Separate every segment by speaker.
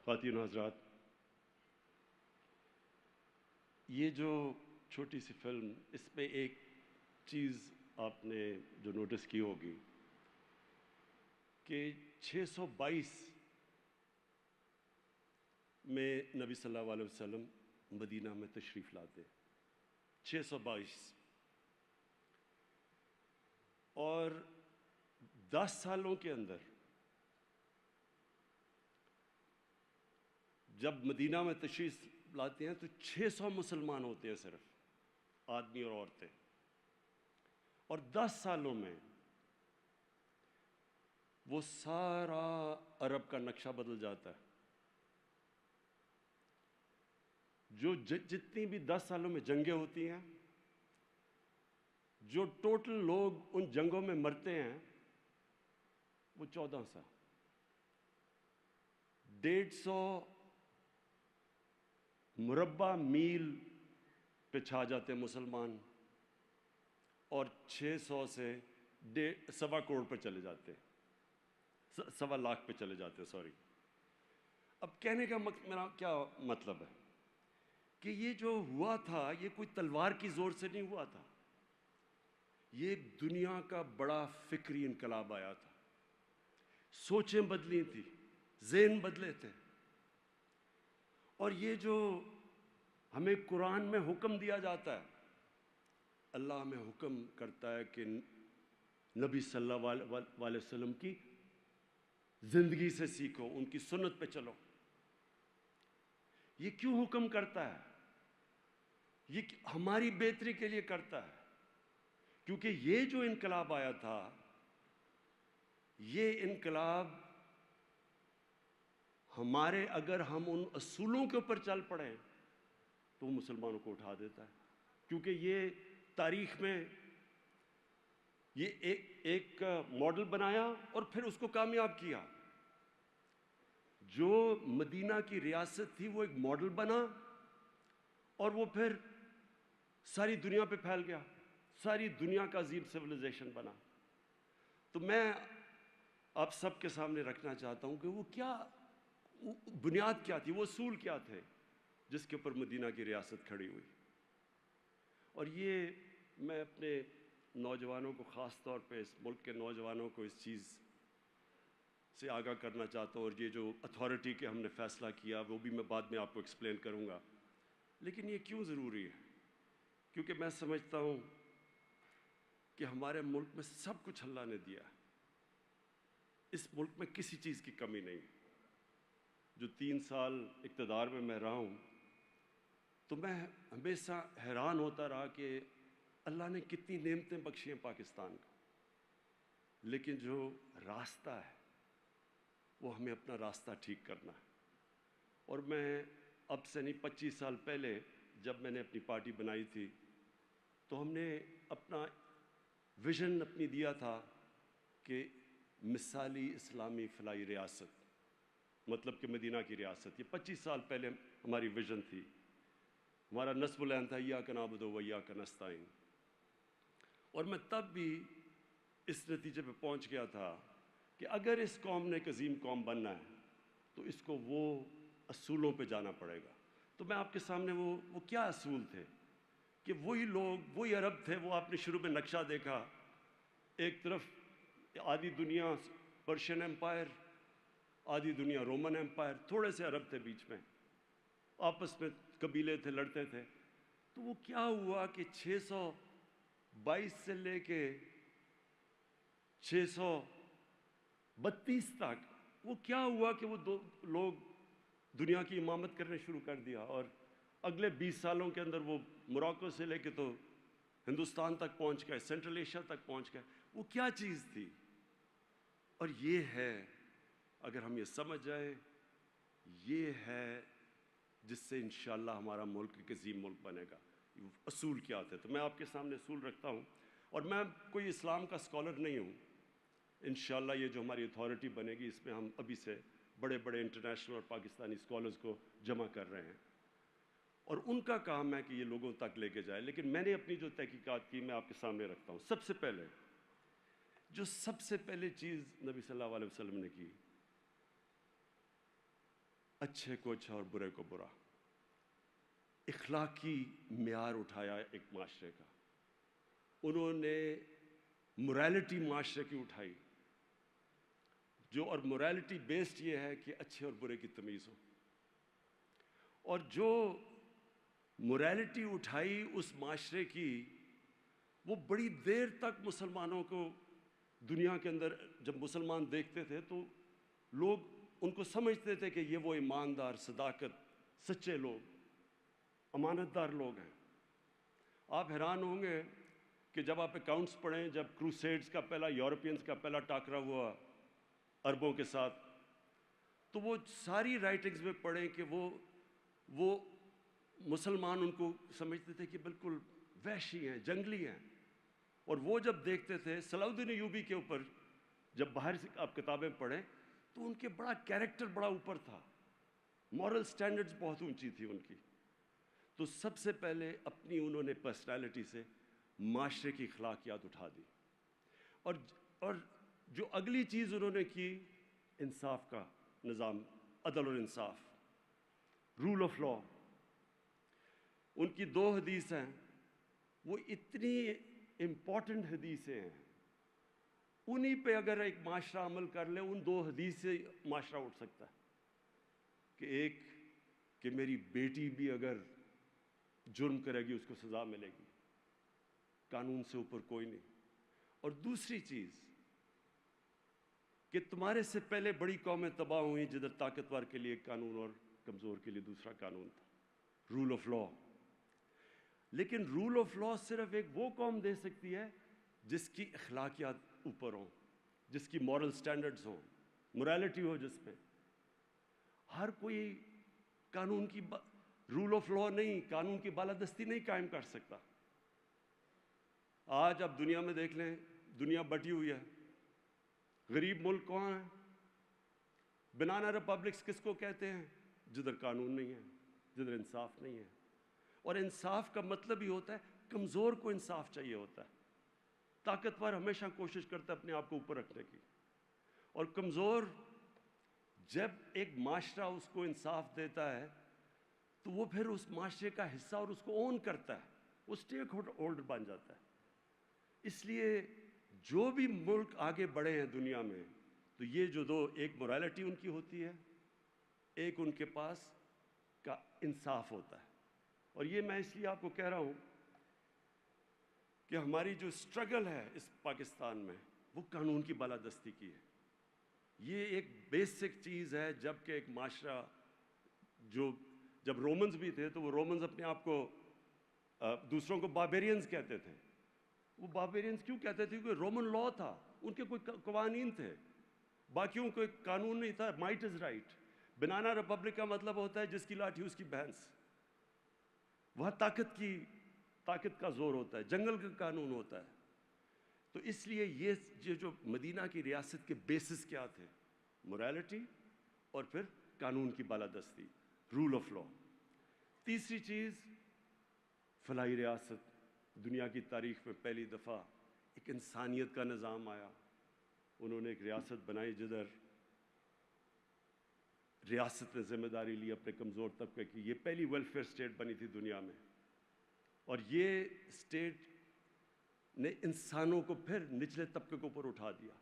Speaker 1: خواتین و حضرات، یہ جو چھوٹی سی فلم، اس میں ایک چیز آپ نے جو نوٹس کی ہوگی کہ 622 میں نبی صلی اللہ علیہ وسلم مدینہ میں تشریف لاتے ہیں. 622 اور 10 سالوں کے اندر جب مدینہ میں تشریف لاتے ہیں تو 600 مسلمان ہوتے ہیں، صرف آدمی اور عورتیں. اور 10 سالوں میں وہ سارا عرب کا نقشہ بدل جاتا ہے. جو جتنی بھی 10 سالوں میں جنگیں ہوتی ہیں، جو ٹوٹل لوگ ان جنگوں میں مرتے ہیں وہ 1400. 150 مربع میل پہ چھا جاتے ہیں مسلمان، اور 600 سے 1.25 کروڑ پہ چلے جاتے ہیں، 1.25 لاکھ پہ چلے جاتے ہیں. سوری. اب کہنے کا میرا کیا مطلب ہے کہ یہ جو ہوا تھا یہ کوئی تلوار کی زور سے نہیں ہوا تھا. یہ دنیا کا بڑا فکری انقلاب آیا تھا. سوچیں بدلی تھی، ذہن بدلے تھے. اور یہ جو ہمیں قرآن میں حکم دیا جاتا ہے، اللہ ہمیں حکم کرتا ہے کہ نبی صلی اللہ علیہ وسلم کی زندگی سے سیکھو، ان کی سنت پہ چلو. یہ کیوں حکم کرتا ہے؟ یہ ہماری بہتری کے لیے کرتا ہے. کیونکہ یہ جو انقلاب آیا تھا، یہ انقلاب ہمارے، اگر ہم ان اصولوں کے اوپر چل پڑیں تو وہ مسلمانوں کو اٹھا دیتا ہے. کیونکہ یہ تاریخ میں یہ ایک ماڈل بنایا اور پھر اس کو کامیاب کیا. جو مدینہ کی ریاست تھی وہ ایک ماڈل بنا اور وہ پھر ساری دنیا پہ پھیل گیا، ساری دنیا کا عظیم سویلائزیشن بنا. تو میں آپ سب کے سامنے رکھنا چاہتا ہوں کہ وہ کیا بنیاد کیا تھی، وہ اصول کیا تھے جس کے اوپر مدینہ کی ریاست کھڑی ہوئی. اور یہ میں اپنے نوجوانوں کو، خاص طور پہ اس ملک کے نوجوانوں کو اس چیز سے آگاہ کرنا چاہتا ہوں. اور یہ جو اتھارٹی کے ہم نے فیصلہ کیا وہ بھی میں بعد میں آپ کو ایکسپلین کروں گا. لیکن یہ کیوں ضروری ہے؟ کیونکہ میں سمجھتا ہوں کہ ہمارے ملک میں سب کچھ اللہ نے دیا ہے. اس ملک میں کسی چیز کی کمی نہیں. جو 3 سال اقتدار میں رہا ہوں تو میں ہمیشہ حیران ہوتا رہا کہ اللہ نے کتنی نعمتیں بخشی ہیں پاکستان کو. لیکن جو راستہ ہے وہ ہمیں اپنا راستہ ٹھیک کرنا ہے. اور میں اب سے نہیں 25 سال پہلے جب میں نے اپنی پارٹی بنائی تھی تو ہم نے اپنا ویژن اپنی دیا تھا کہ مثالی اسلامی فلاحی ریاست، مطلب کہ مدینہ کی ریاست. یہ 25 سال پہلے ہماری ویژن تھی. ہمارا نصب العین تھا ایاک نعبد و ایاک نستعین. اور میں تب بھی اس نتیجے پہ پہنچ گیا تھا کہ اگر اس قوم نے ایک عظیم قوم بننا ہے تو اس کو وہ اصولوں پہ جانا پڑے گا. تو میں آپ کے سامنے وہ کیا اصول تھے کہ وہی لوگ، وہی عرب تھے. وہ آپ نے شروع میں نقشہ دیکھا، ایک طرف آدھی دنیا پرشین امپائر، آدھی دنیا رومن امپائر، تھوڑے سے عرب تھے بیچ میں، آپس میں قبیلے تھے، لڑتے تھے. تو وہ کیا ہوا کہ 622 سے لے کے 632 تک وہ کیا ہوا کہ وہ دو لوگ دنیا کی امامت کرنے شروع کر دیا. اور اگلے 20 سالوں کے اندر وہ موراکو سے لے کے تو ہندوستان تک پہنچ گئے، سینٹرل ایشیا تک پہنچ گئے. وہ کیا چیز تھی؟ اور یہ ہے، اگر ہم یہ سمجھ جائیں، یہ ہے جس سے انشاءاللہ ہمارا ملک ایک عظیم ملک بنے گا. اصول کیا تھے؟ تو میں آپ کے سامنے اصول رکھتا ہوں. اور میں کوئی اسلام کا اسکالر نہیں ہوں. انشاءاللہ یہ جو ہماری اتھارٹی بنے گی اس میں ہم ابھی سے بڑے بڑے انٹرنیشنل اور پاکستانی اسکالرز کو جمع کر رہے ہیں اور ان کا کام ہے کہ یہ لوگوں تک لے کے جائے. لیکن میں نے اپنی جو تحقیقات کی میں آپ کے سامنے رکھتا ہوں. سب سے پہلے چیز نبی صلی اللہ علیہ وسلم نے کی، اچھے کو اچھا اور برے کو برا، اخلاقی معیار اٹھایا ایک معاشرے کا، انہوں نے موریلٹی معاشرے کی اٹھائی، جو اور موریلٹی بیسڈ یہ ہے کہ اچھے اور برے کی تمیز ہو، اور جو موریلٹی اٹھائی اس معاشرے کی وہ بڑی دیر تک مسلمانوں کو دنیا کے اندر جب مسلمان دیکھتے تھے تو لوگ ان کو سمجھتے تھے کہ یہ وہ ایماندار، صداقت، سچے لوگ، امانت دار لوگ ہیں۔ آپ حیران ہوں گے کہ جب آپ اکاؤنٹس پڑھیں، جب کروسیڈز کا پہلا، یورپینز کا پہلا ٹاکرا ہوا عربوں کے ساتھ، تو وہ ساری رائٹنگز میں پڑھیں کہ وہ مسلمان ان کو سمجھتے تھے کہ بالکل وحشی ہیں، جنگلی ہیں، اور وہ جب دیکھتے تھے صلاح الدین ایوبی کے اوپر، جب باہر سے آپ کتابیں پڑھیں تو ان کے بڑا کیریکٹر بڑا اوپر تھا، مورل سٹینڈرڈز بہت اونچی تھی ان کی۔ تو سب سے پہلے اپنی انہوں نے پرسنالٹی سے معاشرے کی اخلاقیات اٹھا دی، اور جو اگلی چیز انہوں نے کی، انصاف کا نظام، عدل اور انصاف، رول آف لا۔ ان کی 2 حدیث ہیں، وہ اتنی امپورٹنٹ حدیثیں ہیں، انہی پہ اگر ایک معاشرہ عمل کر لے، ان 2 حدیث سے معاشرہ اٹھ سکتا ہے، کہ ایک کہ میری بیٹی بھی اگر جرم کرے گی اس کو سزا ملے گی، قانون سے اوپر کوئی نہیں، اور دوسری چیز کہ تمہارے سے پہلے بڑی قومیں تباہ ہوئیں جدھر طاقتور کے لیے ایک قانون اور کمزور کے لیے دوسرا قانون تھا، رول آف لا۔ لیکن رول آف لا صرف ایک وہ قوم دے سکتی ہے جس کی اخلاقیات اوپر ہوں، جس کی مورل سٹینڈرڈز ہوں، موریلٹی ہو جس میں۔ ہر کوئی قانون کی رول آف لا نہیں، قانون کی بالادستی نہیں قائم کر سکتا۔ آج آپ دنیا میں دیکھ لیں، دنیا بٹی ہوئی ہے، غریب ملک کون ہیں؟ بنانا ریپبلکس کس کو کہتے ہیں؟ جدھر قانون نہیں ہے، جدھر انصاف نہیں ہے۔ اور انصاف کا مطلب ہی ہوتا ہے کمزور کو انصاف چاہیے ہوتا ہے، طاقتور ہمیشہ کوشش کرتا ہے اپنے آپ کو اوپر رکھنے کی، اور کمزور جب ایک معاشرہ اس کو انصاف دیتا ہے تو وہ پھر اس معاشرے کا حصہ اور اس کو اون کرتا ہے، وہ اسٹیک ہولڈر بن جاتا ہے۔ اس لیے جو بھی ملک آگے بڑھے ہیں دنیا میں، تو یہ جو 2، ایک موریلٹی ان کی ہوتی ہے، ایک ان کے پاس کا انصاف ہوتا ہے۔ اور یہ میں اس لیے آپ کو کہہ رہا ہوں کہ ہماری جو اسٹرگل ہے اس پاکستان میں، وہ قانون کی بالادستی کی ہے۔ یہ ایک بیسک چیز ہے، جب کہ ایک معاشرہ جب رومنز بھی تھے تو وہ رومنز اپنے آپ کو دوسروں کو باربیرینز کہتے تھے۔ وہ باربیرینز کیوں کہتے تھے؟ کیونکہ رومن لا تھا، ان کے کوئی قوانین تھے، باقیوں کو ایک قانون نہیں تھا، might is right. Banana republic کا مطلب ہوتا ہے جس کی لاٹھی اس کی بھینس، وہاں طاقت کا زور ہوتا ہے، جنگل کا قانون ہوتا ہے۔ تو اس لیے یہ جو مدینہ کی ریاست کے بیسس کیا تھے؟ موریلٹی اور پھر قانون کی بالادستی، رول آف لا۔ تیسری چیز، فلاحی ریاست، دنیا کی تاریخ میں پہلی دفعہ ایک انسانیت کا نظام آیا، انہوں نے ایک ریاست بنائی جدھر ریاست نے ذمہ داری لی اپنے کمزور طبقے کی، یہ پہلی ویلفیئر اسٹیٹ بنی تھی دنیا میں، اور یہ اسٹیٹ نے انسانوں کو پھر نچلے طبقے کو اوپر اٹھا دیا۔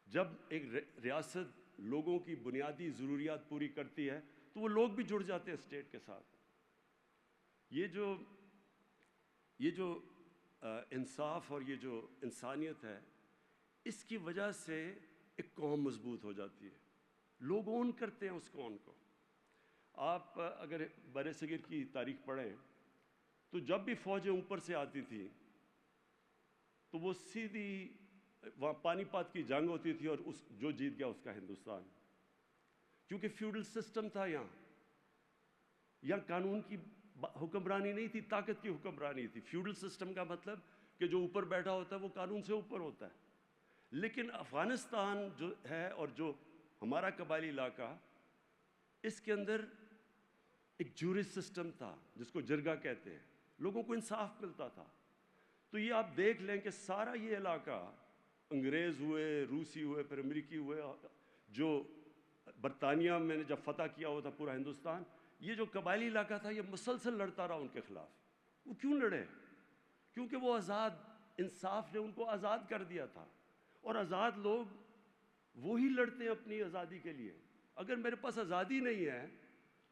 Speaker 1: جب ایک ریاست لوگوں کی بنیادی ضروریات پوری کرتی ہے تو وہ لوگ بھی جڑ جاتے ہیں اسٹیٹ کے ساتھ۔ یہ جو انصاف اور یہ جو انسانیت ہے، اس کی وجہ سے ایک قوم مضبوط ہو جاتی ہے، لوگ اون کرتے ہیں اس قوم کو۔ آپ اگر برصغیر کی تاریخ پڑھیں تو جب بھی فوجیں اوپر سے آتی تھیں تو وہ سیدھی وہاں پانی پات کی جنگ ہوتی تھی، اور جو جیت گیا اس کا ہندوستان، کیونکہ فیوڈل سسٹم تھا یہاں قانون کی حکمرانی نہیں تھی، طاقت کی حکمرانی تھی۔ فیوڈل سسٹم کا مطلب کہ جو اوپر بیٹھا ہوتا ہے وہ قانون سے اوپر ہوتا ہے۔ لیکن افغانستان جو ہے اور جو ہمارا قبائلی علاقہ، اس کے اندر ایک جورس سسٹم تھا جس کو جرگہ کہتے ہیں، لوگوں کو انصاف ملتا تھا۔ تو یہ آپ دیکھ لیں کہ سارا یہ علاقہ، انگریز ہوئے، روسی ہوئے، پھر امریکی ہوئے، جو برطانیہ میں نے جب فتح کیا ہوا تھا پورا ہندوستان، یہ جو قبائلی علاقہ تھا یہ مسلسل لڑتا رہا ان کے خلاف. وہ کیوں لڑے؟ کیونکہ وہ آزاد، انصاف نے ان کو آزاد کر دیا تھا. اور آزاد لوگ وہی لڑتے ہیں اپنی آزادی کے لیے. اگر میرے پاس آزادی نہیں ہے،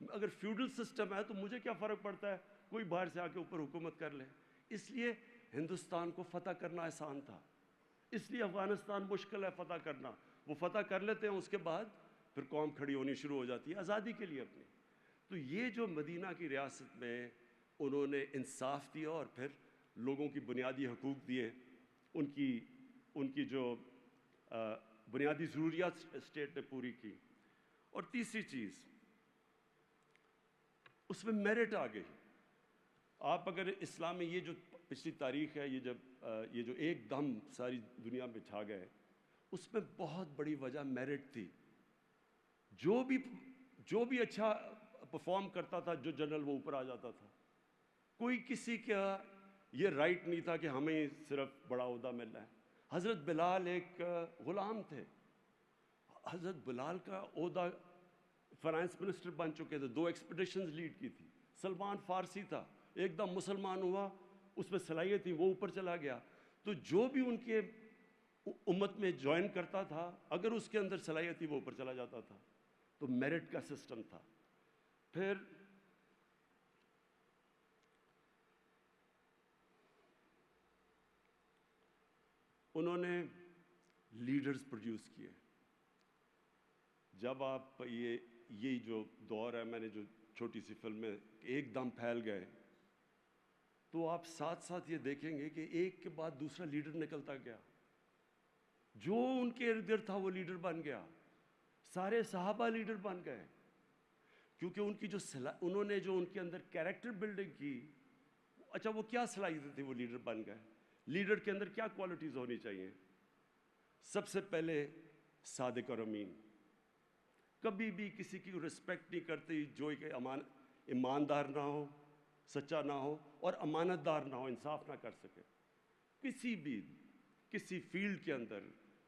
Speaker 1: اگر فیوڈل سسٹم ہے، تو مجھے کیا فرق پڑتا ہے کوئی باہر سے آ کے اوپر حکومت کر لے. اس لیے ہندوستان کو فتح کرنا آسان تھا، اس لیے افغانستان مشکل ہے فتح کرنا. وہ فتح کر لیتے ہیں، اس کے بعد پھر قوم کھڑی ہونی شروع ہو جاتی ہے آزادی کے لیے اپنی. تو یہ جو مدینہ کی ریاست میں انہوں نے انصاف دیا اور پھر لوگوں کی بنیادی حقوق دیے، ان کی جو بنیادی ضروریات اسٹیٹ نے پوری کی. اور تیسری چیز، اس میں میرٹ آ گئی. آپ اگر اسلام میں یہ جو پچھلی تاریخ ہے، یہ جو ایک دم ساری دنیا میں چھا گئے، اس میں بہت بڑی وجہ میرٹ تھی. جو بھی اچھا پرفارم کرتا تھا، جو جنرل، وہ اوپر آ جاتا تھا. کوئی کسی کا یہ رائٹ نہیں تھا کہ ہمیں صرف بڑا عہدہ مل رہا ہے. حضرت بلال ایک غلام تھے. حضرت بلال کا عہدہ فائنانس منسٹر بن چکے تھے، 2 ایکسپیڈیشنز لیڈ کی تھی. سلمان فارسی تھا، ایک دم مسلمان ہوا، اس میں صلاحیت تھی، وہ اوپر چلا گیا. تو جو بھی ان کے امت میں جوائن کرتا تھا، اگر اس کے اندر صلاحیت تھی، وہ اوپر چلا جاتا تھا. تو میرٹ کا سسٹم تھا. پھر انہوں نے لیڈرز پروڈیوس کیے. جب آپ یہ جو دور ہے، میں نے جو چھوٹی سی فلم میں ایک دم پھیل گئے، تو آپ ساتھ ساتھ یہ دیکھیں گے کہ ایک کے بعد دوسرا لیڈر نکلتا گیا. جو ان کے ارد گرد تھا وہ لیڈر بن گیا. سارے صحابہ لیڈر بن گئے، کیونکہ ان کی انہوں نے جو ان کے اندر کیریکٹر بلڈنگ کی. اچھا، وہ کیا صلاحیتیں تھی، وہ لیڈر بن گئے. لیڈر کے اندر کیا کوالٹیز ہونی چاہیے؟ سب سے پہلے صادق اور امین. کبھی بھی کسی کی رسپیکٹ نہیں کرتی جو ایک ایماندار نہ ہو، سچا نہ ہو اور امانت دار نہ ہو، انصاف نہ کر سکے. کسی فیلڈ کے اندر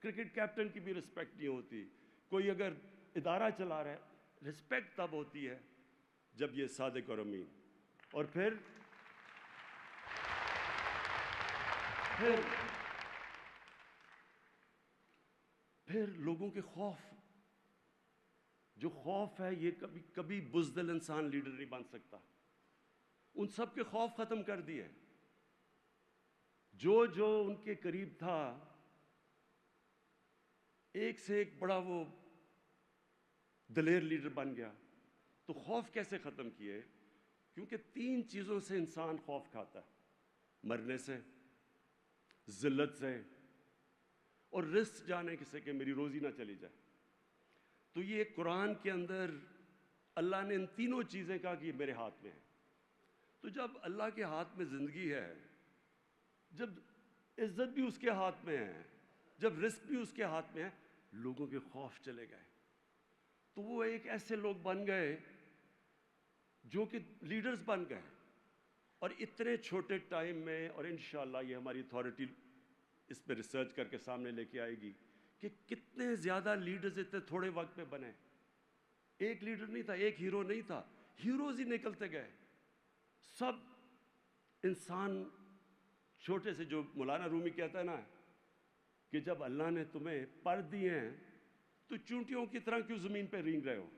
Speaker 1: کرکٹ کیپٹن کی بھی رسپیکٹ نہیں ہوتی. کوئی اگر ادارہ چلا رہا ہے، رسپیکٹ تب ہوتی ہے جب یہ صادق اور امین. اور پھر لوگوں کے جو خوف ہے، یہ کبھی بزدل انسان لیڈر نہیں بن سکتا. ان سب کے خوف ختم کر دیے. جو ان کے قریب تھا، ایک سے ایک بڑا وہ دلیر لیڈر بن گیا. تو خوف کیسے ختم کیے؟ کیونکہ 3 چیزوں سے انسان خوف کھاتا ہے: مرنے سے، ذلت سے، اور رسک جانے سے کہ میری روزی نہ چلی جائے. تو یہ قرآن کے اندر اللہ نے ان تینوں چیزیں کہا کہ یہ میرے ہاتھ میں ہے. تو جب اللہ کے ہاتھ میں زندگی ہے، جب عزت بھی اس کے ہاتھ میں ہے، جب رزق بھی اس کے ہاتھ میں ہے، لوگوں کے خوف چلے گئے. تو وہ ایک ایسے لوگ بن گئے جو کہ لیڈرز بن گئے. اور اتنے چھوٹے ٹائم میں، اور انشاءاللہ یہ ہماری اتھارٹی اس پہ ریسرچ کر کے سامنے لے کے آئے گی کہ کتنے زیادہ لیڈرز اتنے تھوڑے وقت میں بنے. ایک لیڈر نہیں تھا، ایک ہیرو نہیں تھا، ہیروز ہی نکلتے گئے. سب انسان چھوٹے سے، جو مولانا رومی کہتا ہے نا کہ جب اللہ نے تمہیں پر دیے ہیں تو چونٹیوں کی طرح کیوں زمین پہ رینگ رہے ہو.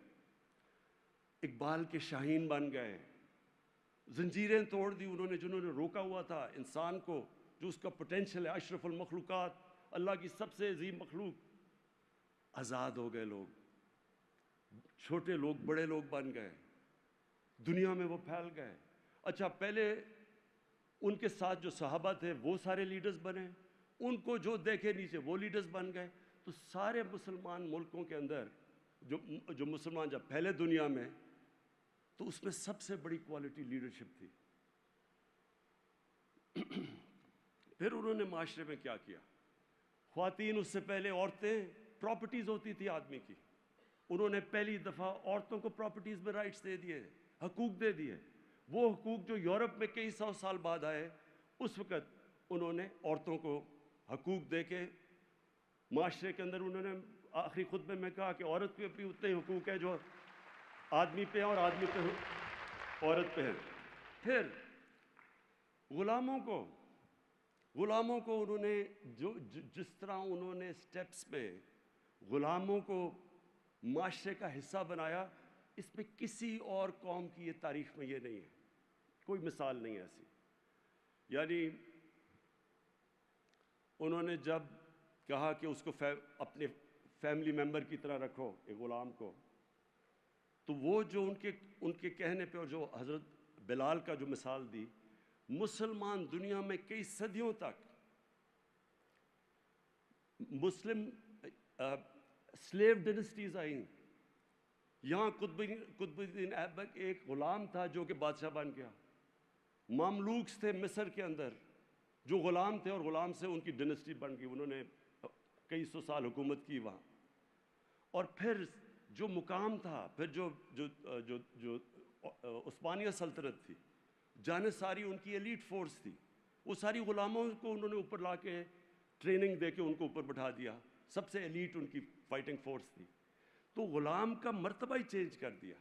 Speaker 1: اقبال کے شاہین بن گئے. زنجیریں توڑ دی انہوں نے، جنہوں نے روکا ہوا تھا انسان کو، جو اس کا پوٹینشیل ہے، اشرف المخلوقات، اللہ کی سب سے عظیم مخلوق. آزاد ہو گئے لوگ. چھوٹے لوگ بڑے لوگ بن گئے. دنیا میں وہ پھیل گئے. اچھا، پہلے ان کے ساتھ جو صحابہ تھے وہ سارے لیڈرز بنے، ان کو جو دیکھے نیچے وہ لیڈرز بن گئے. تو سارے مسلمان ملکوں کے اندر جو مسلمان جب پھیلے دنیا میں، تو اس میں سب سے بڑی کوالٹی لیڈرشپ تھی. پھر انہوں نے معاشرے میں کیا کیا؟ خواتین، اس سے پہلے عورتیں پراپرٹیز ہوتی تھی آدمی کی. انہوں نے پہلی دفعہ عورتوں کو پراپرٹیز میں رائٹس دے دیے، حقوق دے دیے. وہ حقوق جو یورپ میں کئی 100 سال بعد آئے، اس وقت انہوں نے عورتوں کو حقوق دے کے معاشرے کے اندر انہوں نے آخری خطبے میں کہا کہ عورت پہ بھی اتنے ہی حقوق ہیں جو آدمی پہ ہیں اور آدمی پہ عورت پہ ہیں. پھر غلاموں کو انہوں نے جس طرح انہوں نے سٹیپس میں غلاموں کو معاشرے کا حصہ بنایا، اس پہ کسی اور قوم کی یہ تاریخ میں یہ نہیں ہے، کوئی مثال نہیں ہے ایسی. یعنی انہوں نے جب کہا کہ اس کو اپنے فیملی ممبر کی طرح رکھو ایک غلام کو، تو وہ جو ان کے کہنے پہ، اور جو حضرت بلال کا جو مثال دی، مسلمان دنیا میں کئی صدیوں تک مسلم سلیو ڈائنسٹیز آئیں. یہاں قطب الدین ایبک ایک غلام تھا جو کہ بادشاہ بن گیا. مملوکس تھے مصر کے اندر جو غلام تھے، اور غلام سے ان کی ڈائنسٹی بن گئی، انہوں نے کئی سو سال حکومت کی وہاں. اور پھر جو مقام تھا، پھر جو عثمانیہ سلطنت تھی، جانصاری ان کی ایلیٹ فورس تھی، وہ ساری غلاموں کو انہوں نے اوپر لا کے ٹریننگ دے کے ان کو اوپر بٹھا دیا. سب سے ایلیٹ ان کی فائٹنگ فورس تھی. تو غلام کا مرتبہ ہی چینج کر دیا،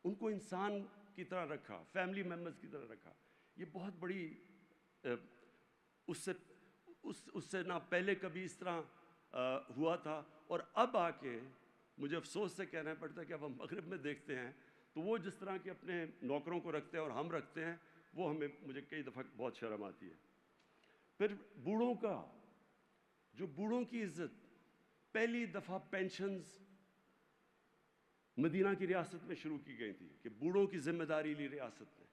Speaker 1: ان کو انسان کی طرح رکھا، فیملی ممبرز کی طرح رکھا. یہ بہت بڑی اس سے نہ پہلے کبھی اس طرح ہوا تھا. اور اب آ کے مجھے افسوس سے کہنا پڑتا ہے کہ اب ہم مغرب میں دیکھتے ہیں تو وہ جس طرح کے اپنے نوکروں کو رکھتے ہیں اور ہم رکھتے ہیں، وہ مجھے کئی دفعہ بہت شرم آتی ہے. پھر بوڑھوں کی عزت، پہلی دفعہ پینشنز مدینہ کی ریاست میں شروع کی گئی تھی کہ بوڑھوں کی ذمہ داری لی ریاست نے،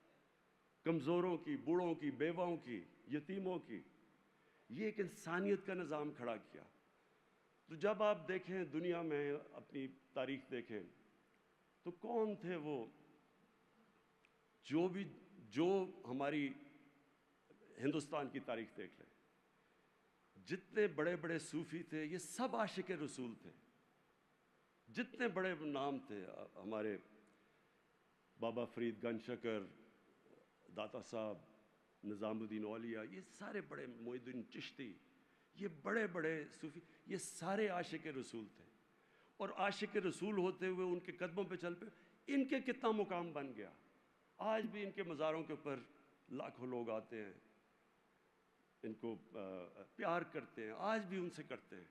Speaker 1: کمزوروں کی، بوڑھوں کی، بیواؤں کی، یتیموں کی. یہ ایک انسانیت کا نظام کھڑا کیا. تو جب آپ دیکھیں دنیا میں اپنی تاریخ دیکھیں تو کون تھے وہ جو ہماری ہندوستان کی تاریخ دیکھ لیں، جتنے بڑے بڑے صوفی تھے یہ سب عاشق رسول تھے. جتنے بڑے نام تھے، ہمارے بابا فرید گنج شکر، داتا صاحب، نظام الدین اولیاء، یہ سارے بڑے، معین الدین چشتی، یہ بڑے بڑے صوفی، یہ سارے عاشق رسول تھے. اور عاشق رسول ہوتے ہوئے ان کے قدموں پہ چل پہ ان کے کتنا مقام بن گیا. آج بھی ان کے مزاروں کے اوپر لاکھوں لوگ آتے ہیں، ان کو پیار کرتے ہیں، آج بھی ان سے کرتے ہیں.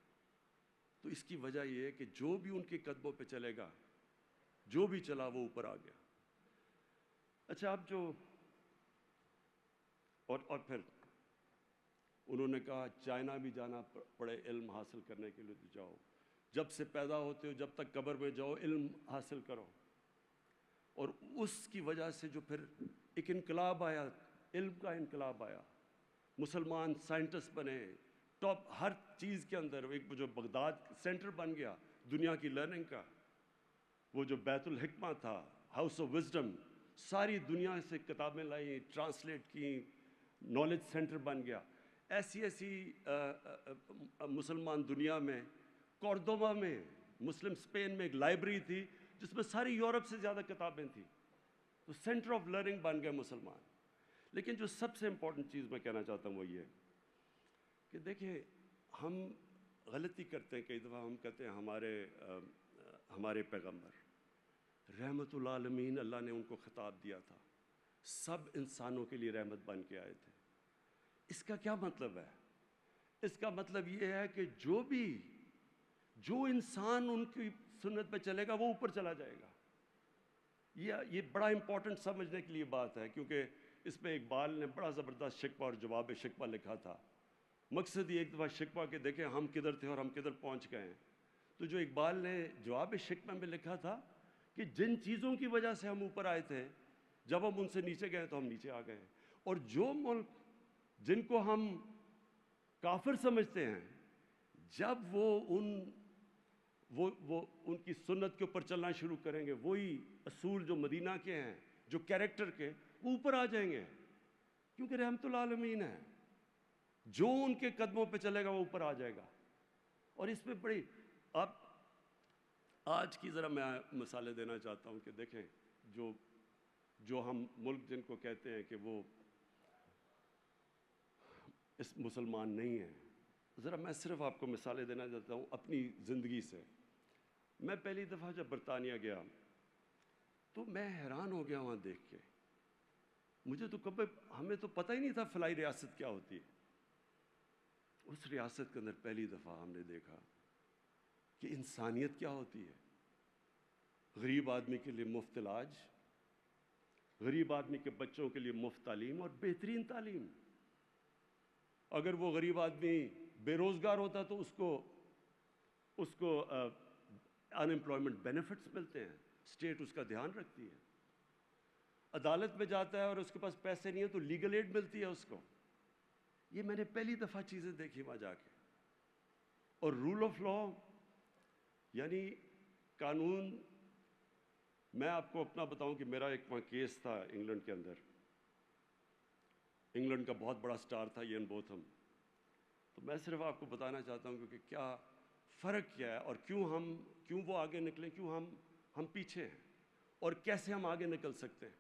Speaker 1: تو اس کی وجہ یہ ہے کہ جو بھی ان کے قدموں پہ چلے گا، جو بھی چلا وہ اوپر آ گیا. اچھا، اب اور پھر انہوں نے کہا چائنا بھی جانا پڑے علم حاصل کرنے کے لیے تو جاؤ. جب سے پیدا ہوتے ہو جب تک قبر میں جاؤ علم حاصل کرو. اور اس کی وجہ سے جو پھر ایک انقلاب آیا، علم کا انقلاب آیا، مسلمان سائنٹسٹ بنے ٹاپ ہر چیز کے اندر. ایک جو بغداد سینٹر بن گیا دنیا کی لرننگ کا، وہ جو بیت الحکمہ تھا، ہاؤس آف وزڈم، ساری دنیا سے کتابیں لائیں، ٹرانسلیٹ کی، نالج سینٹر بن گیا. ایسی مسلمان دنیا میں، کورڈوبا میں، مسلم اسپین میں ایک لائبریری تھی جس میں ساری یورپ سے زیادہ کتابیں تھیں. تو سینٹر آف لرننگ بن گئے مسلمان. لیکن جو سب سے امپورٹنٹ چیز میں کہنا چاہتا ہوں وہ یہ کہ دیکھیں، ہم غلطی کرتے ہیں کئی دفعہ. ہم کہتے ہیں ہمارے پیغمبر رحمت العالمین، اللہ نے ان کو خطاب دیا تھا، سب انسانوں کے لیے رحمت بن کے آئے تھے. اس کا کیا مطلب ہے؟ اس کا مطلب یہ ہے کہ جو انسان ان کی سنت پہ چلے گا وہ اوپر چلا جائے گا. یہ بڑا امپورٹنٹ سمجھنے کے لیے بات ہے، کیونکہ اس میں اقبال نے بڑا زبردست شکوہ اور جواب شکوہ لکھا تھا. مقصد یہ ایک دفعہ شکوہ کہ دیکھیں ہم کدھر تھے اور ہم کدھر پہنچ گئے ہیں. تو جو اقبال نے جواب شکوہ میں لکھا تھا کہ جن چیزوں کی وجہ سے ہم اوپر آئے تھے، جب ہم ان سے نیچے گئے تو ہم نیچے آ گئے. اور جو ملک جن کو ہم کافر سمجھتے ہیں، جب وہ ان کی سنت کے اوپر چلنا شروع کریں گے، وہی اصول جو مدینہ کے ہیں، جو کیریکٹر کے، وہ اوپر آ جائیں گے. کیونکہ رحمت العالمین ہے، جو ان کے قدموں پہ چلے گا وہ اوپر آ جائے گا. اور اس میں بڑی آج کی ذرا میں مثالیں دینا چاہتا ہوں کہ دیکھیں جو ہم ملک جن کو کہتے ہیں کہ وہ اس مسلمان نہیں ہیں، ذرا میں صرف آپ کو مثالیں دینا چاہتا ہوں اپنی زندگی سے. میں پہلی دفعہ جب برطانیہ گیا تو میں حیران ہو گیا وہاں دیکھ کے. مجھے تو کبھی ہمیں تو پتہ ہی نہیں تھا فلائی ریاست کیا ہوتی ہے. اس ریاست کے اندر پہلی دفعہ ہم نے دیکھا کہ انسانیت کیا ہوتی ہے. غریب آدمی کے لیے مفت علاج، غریب آدمی کے بچوں کے لیے مفت تعلیم اور بہترین تعلیم. اگر وہ غریب آدمی بے روزگار ہوتا تو اس کو ان امپلائمنٹ بینیفٹس ملتے ہیں، اسٹیٹ اس کا دھیان رکھتی ہے. عدالت میں جاتا ہے اور اس کے پاس پیسے نہیں ہیں تو لیگل ایڈ ملتی ہے اس کو. یہ میں نے پہلی دفعہ چیزیں دیکھی وہاں جا کے. اور رول آف لا یعنی قانون. میں آپ کو اپنا بتاؤں کہ میرا ایک وہاں کیس تھا انگلینڈ کے اندر. انگلینڈ کا بہت بڑا سٹار تھا ایان بوتھم. تو میں صرف آپ کو بتانا چاہتا ہوں کہ کیا فرق کیا ہے اور کیوں وہ آگے نکلیں، کیوں ہم پیچھے ہیں اور کیسے ہم آگے نکل سکتے ہیں.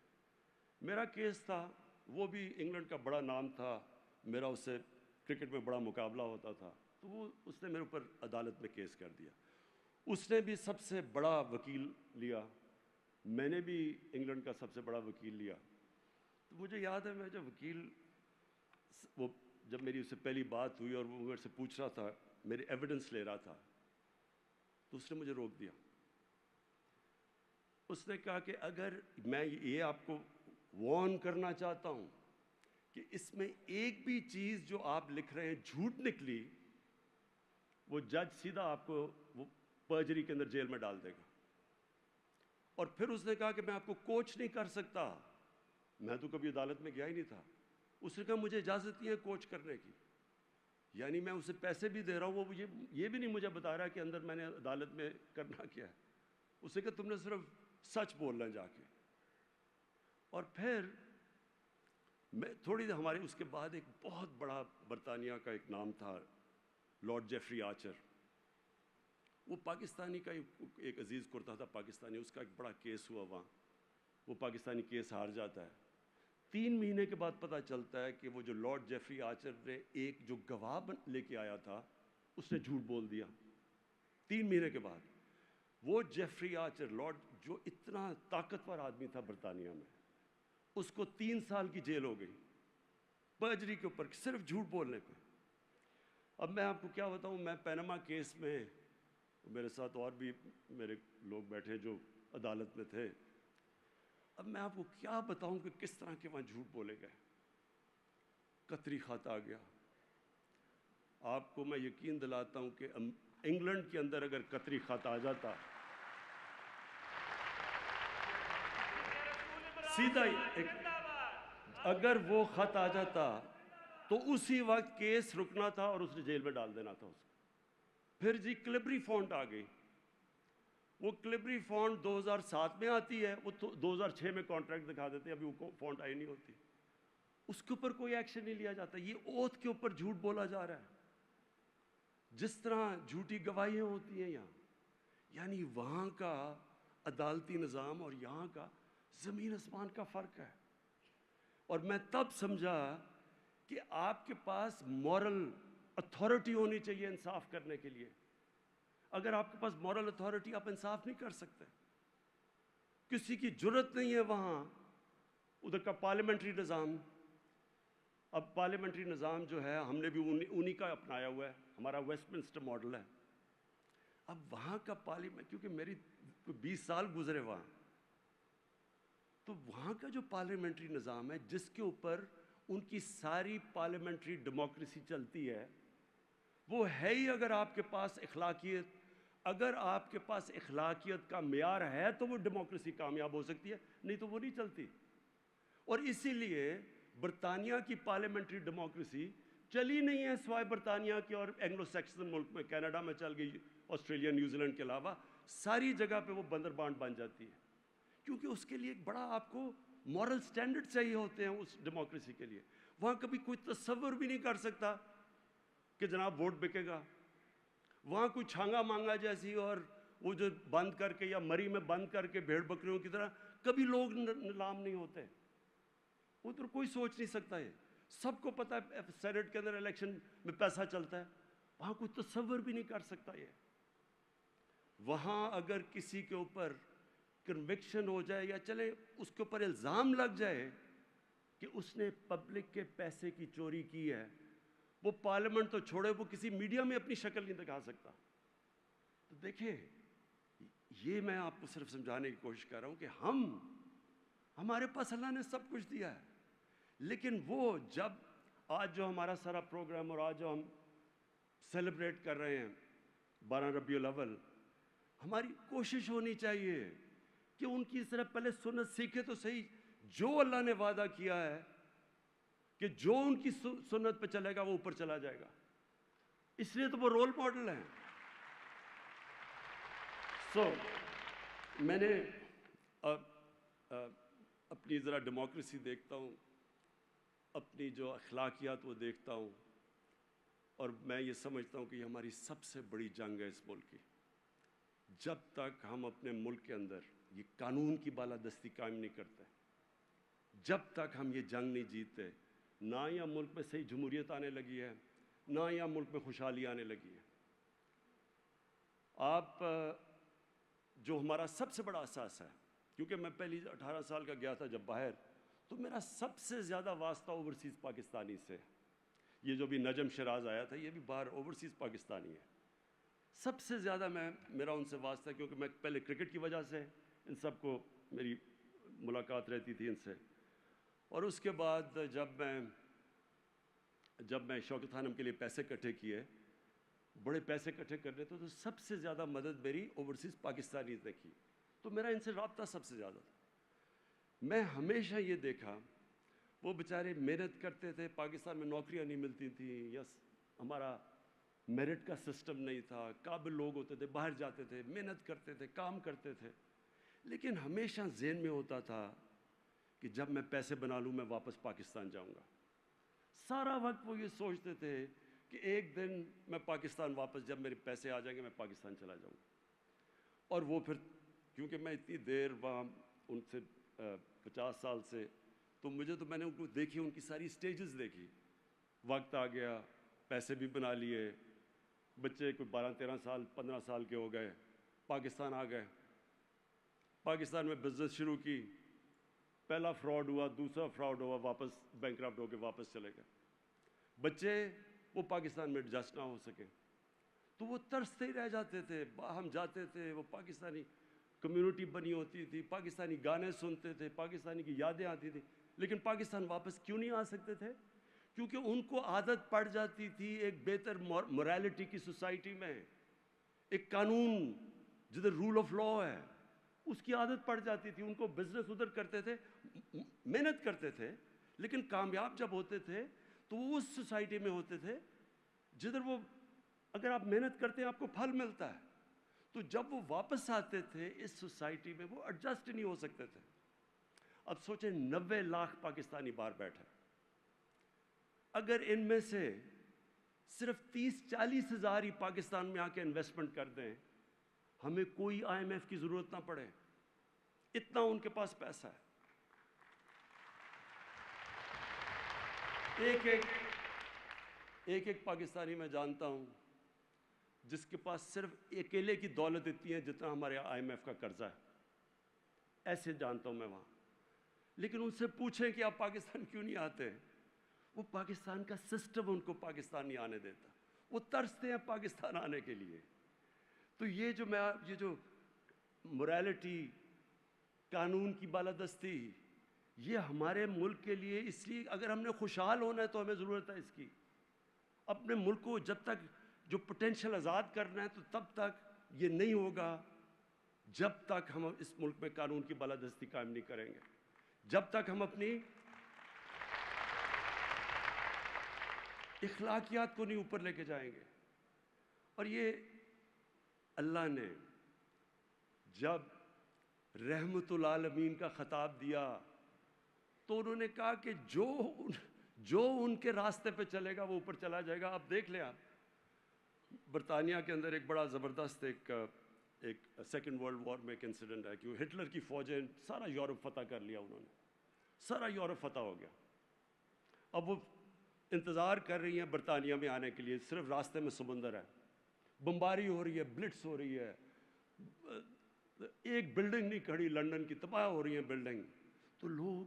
Speaker 1: میرا کیس تھا، وہ بھی انگلینڈ کا بڑا نام تھا، میرا اس سے کرکٹ میں بڑا مقابلہ ہوتا تھا. تو اس نے میرے اوپر عدالت میں کیس کر دیا. اس نے بھی سب سے بڑا وکیل لیا، میں نے بھی انگلینڈ کا سب سے بڑا وکیل لیا. تو مجھے یاد ہے میں جب میری اس سے پہلی بات ہوئی اور وہ میرے سے پوچھ رہا تھا، میرے ایویڈنس لے رہا تھا، تو اس نے مجھے روک دیا. اس نے کہا کہ اگر میں یہ آپ کو وارن کرنا چاہتا ہوں کہ اس میں ایک بھی چیز جو آپ لکھ رہے ہیں جھوٹ نکلی، وہ جج سیدھا آپ کو وہ پرجری کے اندر جیل میں ڈال دے گا. اور پھر اس نے کہا کہ میں آپ کو کوچ نہیں کر سکتا. میں تو کبھی عدالت میں گیا ہی نہیں تھا. اس نے کہا مجھے اجازت نہیں ہے کوچ کرنے کی. یعنی میں اسے پیسے بھی دے رہا ہوں، وہ یہ بھی نہیں مجھے بتا رہا کہ اندر میں نے عدالت میں کرنا کیا ہے. اس نے کہا تم نے صرف سچ بولنا جا کے. اور پھر ہمارے اس کے بعد ایک بہت بڑا برطانیہ کا ایک نام تھا لارڈ جیفری آرچر. وہ پاکستانی کا ایک عزیز کرتا تھا پاکستانی، اس کا ایک بڑا کیس ہوا وہاں. وہ پاکستانی کیس ہار جاتا ہے. 3 مہینے کے بعد پتہ چلتا ہے کہ وہ جو لارڈ جیفری آرچر نے ایک جو گواہ لے کے آیا تھا اس نے جھوٹ بول دیا. 3 مہینے کے بعد وہ جیفری آرچر لارڈ جو اتنا طاقتور آدمی تھا برطانیہ میں، اس کو 3 سال کی جیل ہو گئی پرجری کے اوپر، صرف جھوٹ بولنے پہ. اب میں آپ کو کیا بتاؤں، میں پینما کیس میں، میرے ساتھ اور بھی میرے لوگ بیٹھے جو عدالت میں تھے. اب میں آپ کو کیا بتاؤں کہ کس طرح کے وہاں جھوٹ بولے گئے. قطری خط آ گیا. آپ کو میں یقین دلاتا ہوں کہ انگلینڈ کے اندر اگر قطری خط آ جاتا، سیدھا اگر وہ خط آ جاتا تو اسی وقت کیس رکنا تھا اور اس نے جیل میں ڈال دینا تھا اس کو. پھر جی کلبری فونٹ آ گئی. وہ کلبری فونٹ 2007 میں آتی ہے، وہ 2006 میں کانٹریکٹ دکھا دیتے ہیں، ابھی وہ فونٹ آئی نہیں ہوتی. اس کے اوپر کوئی ایکشن نہیں لیا جاتا. یہ اوتھ کے اوپر جھوٹ بولا جا رہا ہے، جس طرح جھوٹی گواہیاں ہوتی ہیں یہاں. یعنی وہاں کا عدالتی نظام اور یہاں کا زمین آسمان کا فرق ہے. اور میں تب سمجھا کہ آپ کے پاس مورل اتھارٹی ہونی چاہیے انصاف کرنے کے لیے. اگر آپ کے پاس مورل اتھارٹی، آپ انصاف نہیں کر سکتے. کسی کی جرت نہیں ہے وہاں. ادھر کا پارلیمنٹری نظام، اب پارلیمنٹری نظام جو ہے ہم نے بھی انہی کا اپنایا ہوا ہے، ہمارا ویسٹ منسٹر ماڈل ہے. اب وہاں کا پارلیمنٹ، کیونکہ میری 20 سال گزرے وہاں، تو وہاں کا جو پارلیمنٹری نظام ہے جس کے اوپر ان کی ساری پارلیمنٹری ڈیموکریسی چلتی ہے، وہ ہے ہی اگر آپ کے پاس اخلاقیت. اگر آپ کے پاس اخلاقیت کا معیار ہے تو وہ ڈیموکریسی کامیاب ہو سکتی ہے، نہیں تو وہ نہیں چلتی. اور اسی لیے برطانیہ کی پارلیمنٹری ڈیموکریسی چلی نہیں ہے سوائے برطانیہ کے اور اینگلو سیکسن ملک میں. کینیڈا میں چل گئی، آسٹریلیا، نیوزی لینڈ کے علاوہ ساری جگہ پہ وہ بندر بانٹ بن جاتی ہے. کیونکہ اس کے لیے ایک بڑا آپ کو مورل سٹینڈرڈ چاہیے ہوتے ہیں اس ڈیموکریسی کے لیے. وہاں کبھی کوئی تصور بھی نہیں کر سکتا کہ جناب ووٹ بکے گا. وہاں کوئی چھانگا مانگا جیسی اور وہ جو بند کر کے یا مری میں بند کر کے بھیڑ بکریوں کی طرح کبھی لوگ نیلام نہیں ہوتے. ادھر کوئی سوچ نہیں سکتا. یہ سب کو پتہ ہے سینٹ کے اندر الیکشن میں پیسہ چلتا ہے. وہاں کوئی تصور بھی نہیں کر سکتا یہ. وہاں اگر کسی کے اوپر کنوکشن ہو جائے یا چلے اس کے اوپر الزام لگ جائے کہ اس نے پبلک کے پیسے کی چوری کی ہے، وہ پارلیمنٹ تو چھوڑے، وہ کسی میڈیا میں اپنی شکل نہیں دکھا سکتا۔ تو دیکھیں، یہ میں آپ کو صرف سمجھانے کی کوشش کر رہا ہوں کہ ہمارے پاس اللہ نے سب کچھ دیا ہے، لیکن وہ جب آج جو ہمارا سارا پروگرام اور آج جو ہم سیلیبریٹ کر رہے ہیں 12 ربیع الاول، ہماری کوشش ہونی چاہیے کہ ان کی طرف پہلے سنت سیکھے تو صحیح، جو اللہ نے وعدہ کیا ہے کہ جو ان کی سنت پہ چلے گا وہ اوپر چلا جائے گا، اس لیے تو وہ رول ماڈل ہیں۔ میں نے اپنی ذرا ڈیموکریسی دیکھتا ہوں، اپنی جو اخلاقیات وہ دیکھتا ہوں، اور میں یہ سمجھتا ہوں کہ یہ ہماری سب سے بڑی جنگ ہے اس ملک کی۔ جب تک ہم اپنے ملک کے اندر یہ قانون کی بالادستی قائم نہیں کرتے، جب تک ہم یہ جنگ نہیں جیتے، نہ یہاں ملک میں صحیح جمہوریت آنے لگی ہے، نہ یہاں ملک میں خوشحالی آنے لگی ہے۔ آپ جو ہمارا سب سے بڑا اثاثہ ہے، کیونکہ میں پہلی 18 سال کا گیا تھا جب باہر، تو میرا سب سے زیادہ واسطہ اوورسیز پاکستانی سے، یہ جو بھی نجم شراز آیا تھا یہ بھی باہر اوورسیز پاکستانی ہے، سب سے زیادہ میرا ان سے واسطہ ہے، کیونکہ میں پہلے کرکٹ کی وجہ سے ان سب کو میری ملاقات رہتی تھی ان سے، اور اس کے بعد جب میں شوکت خانم کے لیے پیسے اکٹھے کیے، بڑے پیسے اکٹھے کر رہے تھے، تو سب سے زیادہ مدد میری اوورسیز پاکستانیز نے کی، تو میرا ان سے رابطہ سب سے زیادہ تھا۔ میں ہمیشہ یہ دیکھا وہ بیچارے محنت کرتے تھے، پاکستان میں نوکریاں نہیں ملتی تھیں، یا ہمارا میرٹ کا سسٹم نہیں تھا، قابل لوگ ہوتے تھے باہر جاتے تھے، محنت کرتے تھے، کام کرتے تھے، لیکن ہمیشہ ذہن میں ہوتا تھا کہ جب میں پیسے بنا لوں میں واپس پاکستان جاؤں گا۔ سارا وقت وہ یہ سوچتے تھے کہ ایک دن میں پاکستان واپس، جب میرے پیسے آ جائیں گے میں پاکستان چلا جاؤں گا۔ اور وہ پھر کیونکہ میں اتنی دیر وہاں ان سے 50 سال سے، تو میں نے ان کو دیکھی، ان کی ساری سٹیجز دیکھی، وقت آ گیا، پیسے بھی بنا لیے، بچے کوئی 12-13 سال 15 سال کے ہو گئے، پاکستان آ گئے، پاکستان میں بزنس شروع کی، پہلا فراڈ ہوا، دوسرا فراڈ ہوا، واپس بینکرپٹ ہو کے واپس چلے گئے۔ بچے وہ پاکستان میں ایڈجسٹ نہ ہو سکے تو وہ ترستے ہی رہ جاتے تھے، ہم جاتے تھے، وہ پاکستانی کمیونٹی بنی ہوتی تھی، پاکستانی گانے سنتے تھے، پاکستانی کی یادیں آتی تھی، لیکن پاکستان واپس کیوں نہیں آ سکتے تھے؟ کیونکہ ان کو عادت پڑ جاتی تھی ایک بہتر مورالٹی کی سوسائٹی میں، ایک قانون جدھر رول آف لا ہے اس کی عادت پڑ جاتی تھی۔ ان کو بزنس ادھر کرتے تھے، محنت کرتے تھے، لیکن کامیاب جب ہوتے تھے تو وہ اس سوسائٹی میں ہوتے تھے جدھر وہ، اگر آپ محنت کرتے ہیں آپ کو پھل ملتا ہے۔ تو جب وہ واپس آتے تھے اس سوسائٹی میں وہ ایڈجسٹ نہیں ہو سکتے تھے۔ اب سوچیں 90 لاکھ پاکستانی باہر بیٹھے، اگر ان میں سے صرف 30-40 ہزار ہی پاکستان میں آ کے انویسٹمنٹ کر دیں، ہمیں کوئی IMF کی ضرورت نہ پڑے، اتنا ان کے پاس پیسہ ہے۔ ایک پاکستانی میں جانتا ہوں جس کے پاس صرف اکیلے کی دولت اتنی ہے جتنا ہمارے IMF کا قرضہ ہے، ایسے جانتا ہوں میں وہاں۔ لیکن ان سے پوچھیں کہ آپ پاکستان کیوں نہیں آتے، وہ پاکستان کا سسٹم ان کو پاکستان نہیں آنے دیتا، وہ ترستے ہیں پاکستان آنے کے لیے۔ تو یہ جو مورالٹی، قانون کی بالادستی، یہ ہمارے ملک کے لیے، اس لیے اگر ہم نے خوشحال ہونا ہے تو ہمیں ضرورت ہے اس کی۔ اپنے ملک کو جب تک جو پوٹینشیل آزاد کرنا ہے تو تب تک یہ نہیں ہوگا جب تک ہم اس ملک میں قانون کی بالادستی قائم نہیں کریں گے، جب تک ہم اپنی اخلاقیات کو نہیں اوپر لے کے جائیں گے۔ اور یہ اللہ نے جب رحمت العالمین کا خطاب دیا تو انہوں نے کہا کہ جو ان کے راستے پہ چلے گا وہ اوپر چلا جائے گا۔ آپ دیکھ لیں، آپ برطانیہ کے اندر ایک بڑا زبردست ایک سیکنڈ ورلڈ وار میں ایک انسیڈنٹ ہے کہ ہٹلر کی فوجیں سارا یورپ فتح کر لیا، انہوں نے سارا یورپ فتح ہو گیا۔ اب وہ انتظار کر رہی ہیں برطانیہ میں آنے کے لیے، صرف راستے میں سمندر ہے، بمباری ہو رہی ہے، بلٹس ہو رہی ہے، ایک بلڈنگ نہیں کھڑی لندن کی، تباہ ہو رہی ہیں بلڈنگ. تو لوگ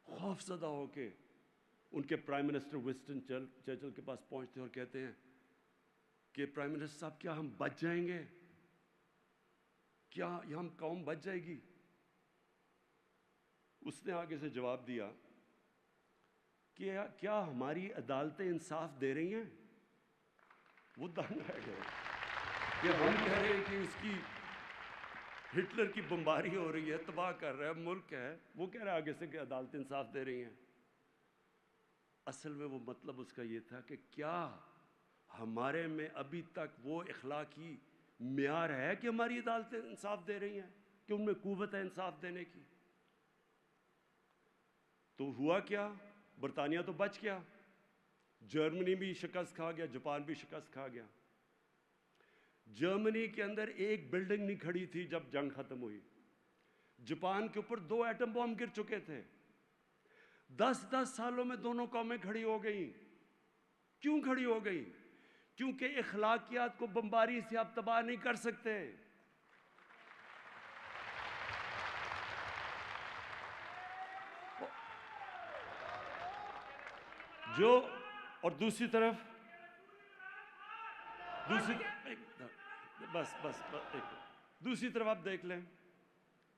Speaker 1: خوف زدہ ہو کے ان کے پرائم منسٹر ونسٹن چرچل کے پاس پہنچتے ہیں اور کہتے ہیں کہ پرائم منسٹر صاحب کیا ہم بچ جائیں گے؟ کیا ہم قوم بچ جائے گی؟ اس نے آگے سے جواب دیا کہ کیا ہماری عدالتیں انصاف دے رہی ہیں؟ وہ دنگ رہ گئے کہ ہم کہہ رہے ہیں کہ اس کی ہٹلر کی بمباری ہو رہی ہے، تباہ کر رہا ہے ملک ہے، وہ کہہ رہا ہے آگے سے کہ عدالتیں انصاف دے رہی ہیں. اصل میں وہ مطلب اس کا یہ تھا کہ کیا ہمارے میں ابھی تک وہ اخلاقی معیار ہے کہ ہماری عدالتیں انصاف دے رہی ہیں، کہ ان میں قوت ہے انصاف دینے کی؟ تو ہوا کیا؟ برطانیہ تو بچ گیا، جرمنی بھی شکست کھا گیا، جاپان بھی شکست کھا گیا. جرمنی کے اندر ایک بلڈنگ نہیں کھڑی تھی جب جنگ ختم ہوئی. جاپان کے اوپر 2 ایٹم بم گر چکے تھے. 10 سالوں میں دونوں قومیں کھڑی ہو گئیں. کیوں کھڑی ہو گئیں؟ کیونکہ اخلاقیات کو بمباری سے آپ تباہ نہیں کر سکتے. اور دوسری طرف دوسری طرف آپ دیکھ لیں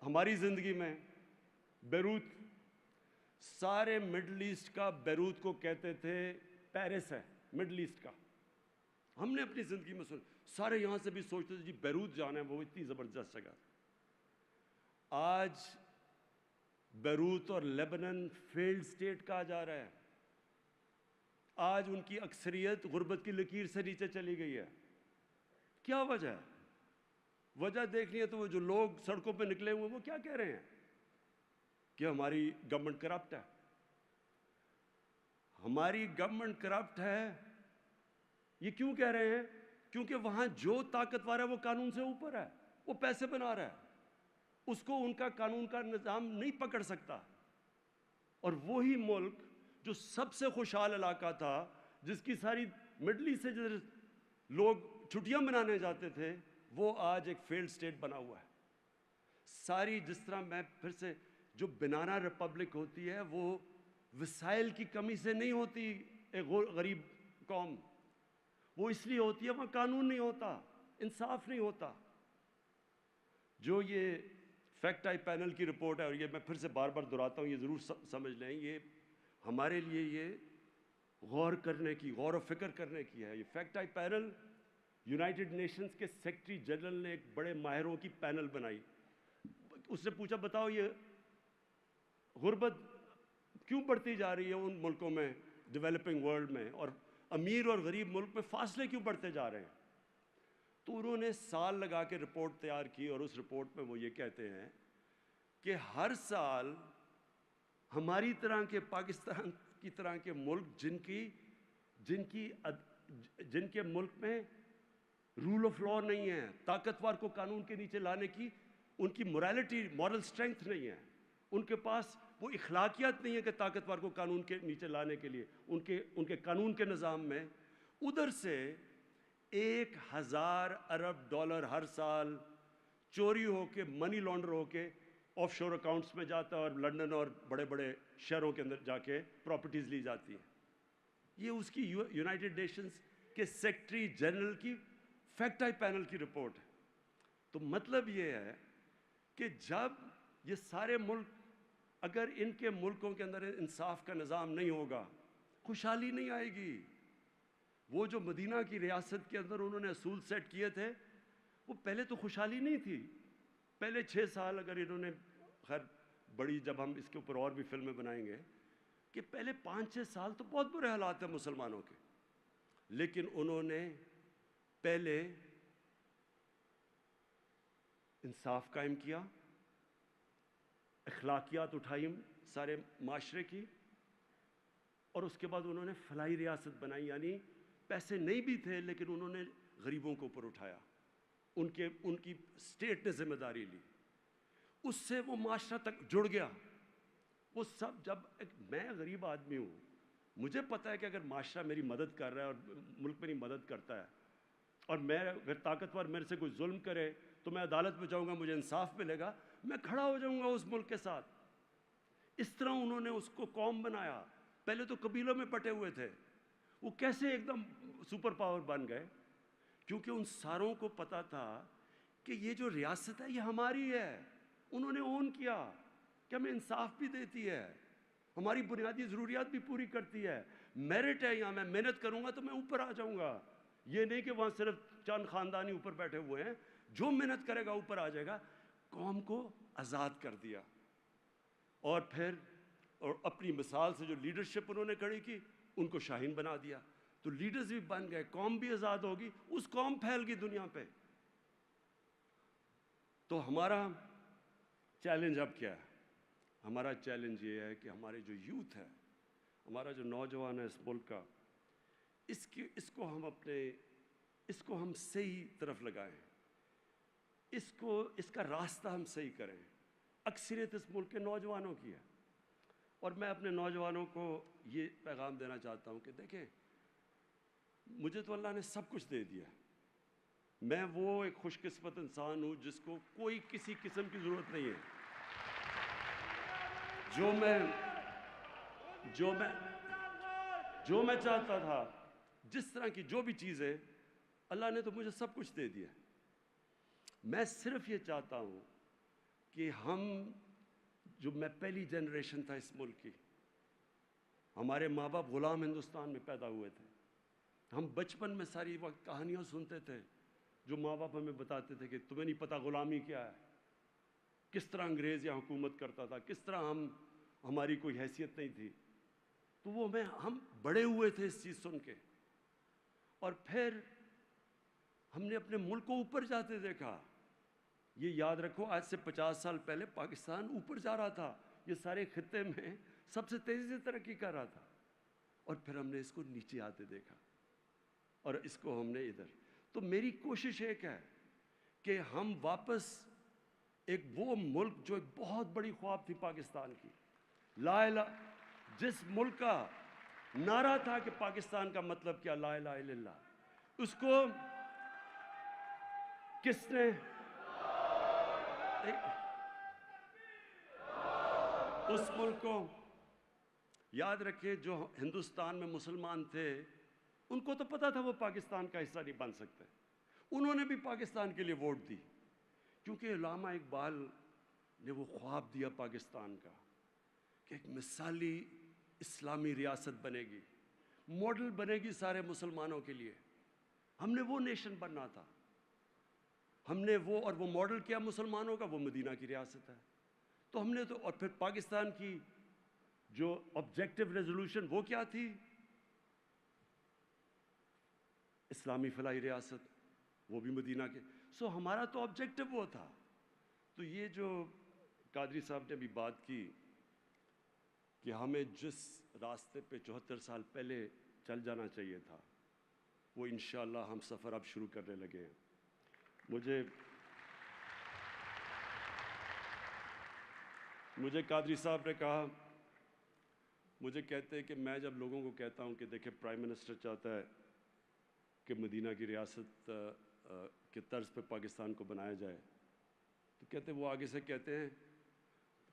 Speaker 1: ہماری زندگی میں بیروت، سارے مڈل ایسٹ کا بیروت کو کہتے تھے پیرس ہے مڈل ایسٹ کا. ہم نے اپنی زندگی میں سارے یہاں سے بھی سوچتے تھے جی بیروت جانا ہے، وہ اتنی زبردست جگہ. آج بیروت اور لیبنن فیلڈ سٹیٹ کہا جا رہا ہے. آج ان کی اکثریت غربت کی لکیر سے نیچے چلی گئی ہے. کیا وجہ ہے؟ وجہ دیکھنی ہے تو وہ جو لوگ سڑکوں پہ نکلے ہوئے وہ کیا کہہ رہے ہیں کہ ہماری گورنمنٹ کرپٹ ہے. ہماری گورنمنٹ کرپٹ ہے یہ کیوں کہہ رہے ہیں؟ کیونکہ وہاں جو طاقتور ہے وہ قانون سے اوپر ہے، وہ پیسے بنا رہا ہے، اس کو ان کا قانون کا نظام نہیں پکڑ سکتا. اور وہی ملک جو سب سے خوشحال علاقہ تھا، جس کی ساری مڈل ایسٹ سے لوگ چھٹیاں منانے جاتے تھے، وہ آج ایک فیلڈ سٹیٹ بنا ہوا ہے. ساری جس طرح میں پھر سے جو بنانا ریپبلک ہوتی ہے وہ وسائل کی کمی سے نہیں ہوتی. ایک غریب قوم وہ اس لیے ہوتی ہے وہاں قانون نہیں ہوتا، انصاف نہیں ہوتا. جو یہ فیکٹ آئی پینل کی رپورٹ ہے، اور یہ میں پھر سے بار بار دہراتا ہوں، یہ ضرور سمجھ لیں، یہ ہمارے لیے یہ غور کرنے کی، غور و فکر کرنے کی ہے. یہ fact I panel United nations کے سیکرٹری جنرل نے ایک بڑے ماہروں کی پینل بنائی. اس نے پوچھا بتاؤ یہ غربت کیوں بڑھتی جا رہی ہے ان ملکوں میں ڈیولپنگ ورلڈ میں، اور امیر اور غریب ملک میں فاصلے کیوں بڑھتے جا رہے ہیں؟ تو انہوں نے سال لگا کے رپورٹ تیار کی، اور اس رپورٹ میں وہ یہ کہتے ہیں کہ ہر سال ہماری طرح کے، پاکستان کی طرح کے ملک جن کے ملک میں رول آف لا نہیں ہے، طاقتور کو قانون کے نیچے لانے کی ان کی مورل سٹرینتھ نہیں ہے، ان کے پاس وہ اخلاقیات نہیں ہے کہ طاقتور کو قانون کے نیچے لانے کے لیے ان کے قانون کے نظام میں ادھر سے 1,000 ارب ڈالر ہر سال چوری ہو کے، منی لانڈر ہو کے آف شور اکاؤنٹس میں جاتا ہے، اور لندن اور بڑے بڑے شہروں کے اندر جا کے پراپرٹیز لی جاتی ہیں. یہ اس کی یونائٹڈ نیشنز کے سیکرٹری جنرل کی فیکٹ آئی پینل کی رپورٹ ہے. تو مطلب یہ ہے کہ جب یہ سارے ملک، اگر ان کے ملکوں کے اندر انصاف کا نظام نہیں ہوگا، خوشحالی نہیں آئے گی. وہ جو مدینہ کی ریاست کے اندر انہوں نے اصول سیٹ کیے تھے، وہ پہلے تو خوشحالی نہیں تھی. پہلے 6 سال اگر انہوں نے، خیر بڑی، جب ہم اس کے اوپر اور بھی فلمیں بنائیں گے، کہ پہلے 5-6 سال تو بہت برے حالات ہیں مسلمانوں کے، لیکن انہوں نے پہلے انصاف قائم کیا، اخلاقیات اٹھائی سارے معاشرے کی، اور اس کے بعد انہوں نے فلاحی ریاست بنائی. یعنی پیسے نہیں بھی تھے لیکن انہوں نے غریبوں کو اوپر اٹھایا، ان کی اسٹیٹ نے ذمہ داری لی. اس سے وہ معاشرہ تک جڑ گیا. وہ سب، جب میں غریب آدمی ہوں، مجھے پتہ ہے کہ اگر معاشرہ میری مدد کر رہا ہے اور ملک میری مدد کرتا ہے، اور میں اگر طاقتور میرے سے کوئی ظلم کرے تو میں عدالت میں جاؤں گا, مجھے انصاف ملے گا, میں کھڑا ہو جاؤں گا اس ملک کے ساتھ. اس طرح انہوں نے اس کو قوم بنایا. پہلے تو قبیلوں میں بٹے ہوئے تھے, وہ کیسے ایک دم سپر پاور بن گئے؟ کیونکہ ان ساروں کو پتا تھا کہ یہ جو ریاست ہے یہ ہماری ہے. انہوں نے اون کیا کہ ہمیں انصاف بھی دیتی ہے, ہماری بنیادی ضروریات بھی پوری کرتی ہے, میرٹ ہے یہاں, میں محنت کروں گا تو میں اوپر آ جاؤں گا. یہ نہیں کہ وہاں صرف چند خاندانی اوپر بیٹھے ہوئے ہیں, جو محنت کرے گا اوپر آ جائے گا. قوم کو آزاد کر دیا. اور پھر اور اپنی مثال سے جو لیڈرشپ انہوں نے کھڑی کی, ان کو شاہین بنا دیا. تو لیڈرز بھی بن گئے, قوم بھی آزاد ہوگی, اس قوم پھیل گئی دنیا پہ. تو ہمارا چیلنج اب کیا ہے؟ ہمارا چیلنج یہ ہے کہ ہمارے جو یوتھ ہے, ہمارا جو نوجوان ہے اس ملک کا, اس کو ہم صحیح طرف لگائیں, اس کا راستہ ہم صحیح کریں. اکثریت اس ملک کے نوجوانوں کی ہے. اور میں اپنے نوجوانوں کو یہ پیغام دینا چاہتا ہوں کہ دیکھیں, مجھے تو اللہ نے سب کچھ دے دیا. میں وہ ایک خوش قسمت انسان ہوں جس کو کوئی کسی قسم کی ضرورت نہیں ہے. جو میں چاہتا تھا, جس طرح کی جو بھی چیز ہے, اللہ نے تو مجھے سب کچھ دے دیا. میں صرف یہ چاہتا ہوں کہ میں پہلی جنریشن تھا اس ملک کی, ہمارے ماں باپ غلام ہندوستان میں پیدا ہوئے تھے. ہم بچپن میں ساری وقت کہانیاں سنتے تھے جو ماں باپ ہمیں بتاتے تھے کہ تمہیں نہیں پتہ غلامی کیا ہے, کس طرح انگریز یہاں حکومت کرتا تھا, کس طرح ہماری کوئی حیثیت نہیں تھی. تو ہم بڑے ہوئے تھے اس چیز سن کے. اور پھر ہم نے اپنے ملک کو اوپر جاتے دیکھا. یہ یاد رکھو, آج سے 50 سال پہلے پاکستان اوپر جا رہا تھا, یہ سارے خطے میں سب سے تیزی سے ترقی کر رہا تھا. اور پھر ہم نے اس کو نیچے آتے دیکھا, اور اس کو ہم نے ادھر. تو میری کوشش ایک ہے کہ ہم واپس ایک وہ ملک جو ایک بہت بڑی خواب تھی پاکستان کی, لا الہ, جس ملک کا نعرہ تھا کہ پاکستان کا مطلب کیا, لا الہ الا اللہ, اس کو کس نے اس ملک کو یاد رکھے. جو ہندوستان میں مسلمان تھے ان کو تو پتا تھا وہ پاکستان کا حصہ نہیں بن سکتے, انہوں نے بھی پاکستان کے لیے ووٹ دی, کیونکہ علامہ اقبال نے وہ خواب دیا پاکستان کا کہ ایک مثالی اسلامی ریاست بنے گی, ماڈل بنے گی سارے مسلمانوں کے لیے. ہم نے وہ نیشن بننا تھا. ہم نے اور وہ ماڈل کیا مسلمانوں کا, وہ مدینہ کی ریاست ہے. تو ہم نے تو, اور پھر پاکستان کی جو آبجیکٹو ریزولوشن وہ کیا تھی, اسلامی فلاحی ریاست, وہ بھی مدینہ کے. سو ہمارا تو آبجیکٹو وہ تھا. تو یہ جو قادری صاحب نے بھی بات کی کہ ہمیں جس راستے پہ 74 سال پہلے چل جانا چاہیے تھا, وہ انشاءاللہ ہم سفر اب شروع کرنے لگے ہیں. مجھے قادری صاحب نے کہا, مجھے کہتے ہیں کہ میں جب لوگوں کو کہتا ہوں کہ دیکھیں پرائم منسٹر چاہتا ہے کہ مدینہ کی ریاست کے طرز پہ پاکستان کو بنایا جائے, تو کہتے وہ آگے سے کہتے ہیں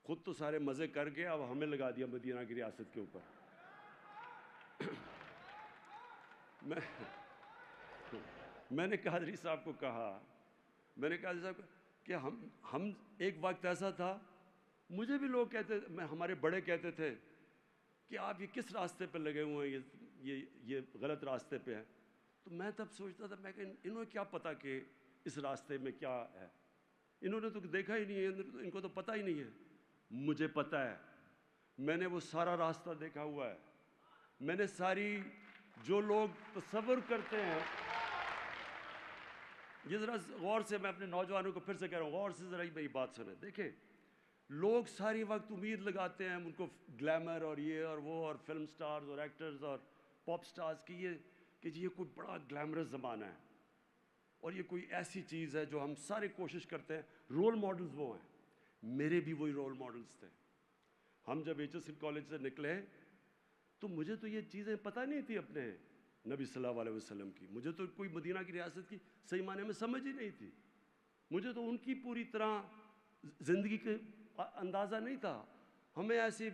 Speaker 1: خود تو سارے مزے کر کے اب ہمیں لگا دیا مدینہ کی ریاست کے اوپر. میں نے قادری صاحب کو کہا, میں نے قادری صاحب کہ ہم ایک وقت ایسا تھا, مجھے بھی لوگ کہتے, ہمارے بڑے کہتے تھے کہ آپ یہ کس راستے پہ لگے ہوئے ہیں, یہ غلط راستے پہ ہیں. تو میں تب سوچتا تھا, میں کہ انہوں نے کیا پتا کہ اس راستے میں کیا ہے, انہوں نے تو دیکھا ہی نہیں ہے, ان کو تو پتہ ہی نہیں ہے. مجھے پتہ ہے, میں نے وہ سارا راستہ دیکھا ہوا ہے. میں نے ساری, جو لوگ تصور کرتے ہیں, یہ ذرا غور سے, میں اپنے نوجوانوں کو پھر سے کہہ رہا ہوں, غور سے ذرا میری بات سنیں. دیکھیں, لوگ ساری وقت امید لگاتے ہیں ان کو گلیمر اور یہ اور وہ اور فلم سٹارز اور ایکٹرز اور پاپ سٹارز کی, کہ یہ کوئی بڑا گلیمرس زمانہ ہے اور یہ کوئی ایسی چیز ہے جو ہم سارے کوشش کرتے ہیں. رول ماڈلز وہ ہیں, میرے بھی وہی رول ماڈلز تھے. ہم جب ایچ ایس کالج سے نکلے تو مجھے تو یہ چیزیں پتہ نہیں تھی اپنے نبی صلی اللہ علیہ وسلم کی. مجھے تو کوئی مدینہ کی ریاست کی صحیح معنی میں سمجھ ہی نہیں تھی. مجھے تو ان کی پوری طرح زندگی کے اندازہ نہیں تھا. ہمیں ایسی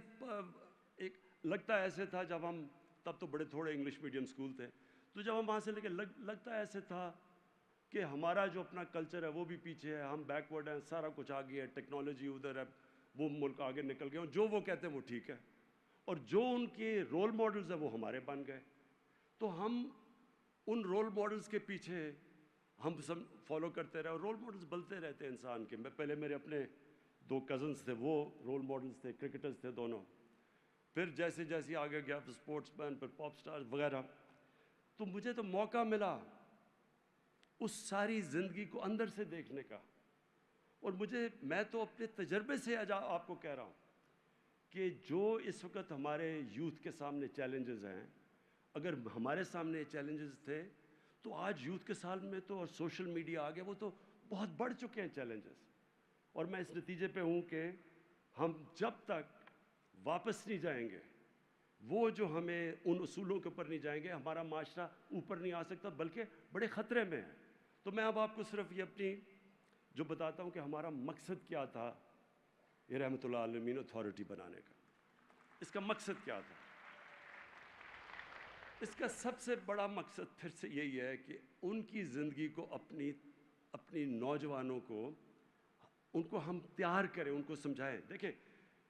Speaker 1: ایک لگتا ایسے تھا جب ہم, تب تو بڑے تھوڑے انگلش میڈیم اسکول تھے, تو جب ہم وہاں سے لے کے لگتا ایسے تھا کہ ہمارا جو اپنا کلچر ہے وہ بھی پیچھے ہے, ہم بیکورڈ ہیں, سارا کچھ آگے ہے, ٹیکنالوجی ادھر ہے, وہ ملک آگے نکل گئے, جو وہ کہتے ہیں وہ ٹھیک ہے, اور جو ان کے رول ماڈلز ہیں وہ ہمارے بن گئے. تو ہم ان رول ماڈلز کے پیچھے ہم سب فالو کرتے رہے, اور رول ماڈلز بنتے رہتے ہیں انسان کے. میں پہلے میرے اپنے 2 کزنس تھے, وہ رول ماڈلز تھے, کرکٹرز تھے دونوں. پھر جیسے جیسے آگے گیا اسپورٹس مین, پھر پاپ سٹارز وغیرہ. تو مجھے تو موقع ملا اس ساری زندگی کو اندر سے دیکھنے کا, اور میں تو اپنے تجربے سے آپ کو کہہ رہا ہوں کہ جو اس وقت ہمارے یوتھ کے سامنے چیلنجز ہیں, اگر ہمارے سامنے یہ چیلنجز تھے تو آج یوتھ کے سال میں تو, اور سوشل میڈیا آ گیا, وہ تو بہت بڑھ چکے ہیں چیلنجز. اور میں اس نتیجے پہ ہوں کہ ہم جب تک واپس نہیں جائیں گے, وہ جو ہمیں ان اصولوں کے اوپر نہیں جائیں گے, ہمارا معاشرہ اوپر نہیں آ سکتا, بلکہ بڑے خطرے میں ہے. تو میں اب آپ کو صرف یہ اپنی جو بتاتا ہوں کہ ہمارا مقصد کیا تھا یہ رحمت اللہ عالمین اتھارٹی بنانے کا. اس کا مقصد کیا تھا؟ اس کا سب سے بڑا مقصد پھر سے یہی ہے کہ ان کی زندگی کو, اپنی نوجوانوں کو, ان کو ہم تیار کریں, ان کو سمجھائیں. دیکھیں,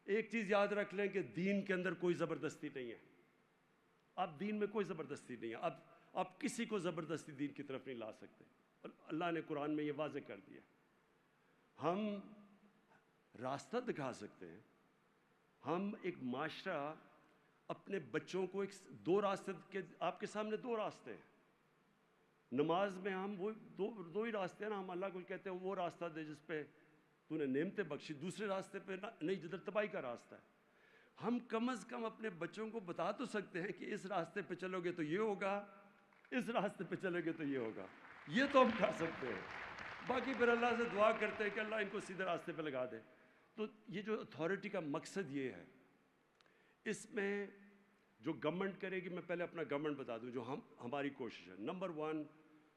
Speaker 1: ایک چیز یاد رکھ لیں کہ دین کے اندر کوئی زبردستی نہیں ہے. اب دین میں کوئی زبردستی نہیں ہے. اب آپ کسی کو زبردستی دین کی طرف نہیں لا سکتے. اللہ نے قرآن میں یہ واضح کر دیا. ہم راستہ دکھا سکتے ہیں. ہم ایک معاشرہ اپنے بچوں کو 2 راستے کے, آپ کے سامنے 2 راستے ہیں. نماز میں ہم وہ دو ہی راستے ہیں نا. ہم اللہ کو کہتے ہیں وہ راستہ دے جس پہ تو نے نعمتیں بخشی, دوسرے راستے پہ نہیں جدھر تباہی کا راستہ ہے. ہم کم از کم اپنے بچوں کو بتا تو سکتے ہیں کہ اس راستے پہ چلو گے تو یہ ہوگا, اس راستے پہ چلو گے تو یہ ہوگا. یہ تو ہم کر سکتے ہیں. باقی پھر اللہ سے دعا کرتے ہیں کہ اللہ ان کو سیدھے راستے پہ لگا دے. تو یہ جو اتھارٹی کا مقصد یہ ہے, اس میں جو گورنمنٹ کرے گی, میں پہلے اپنا گورنمنٹ بتا دوں جو ہماری کوشش ہے. نمبر 1,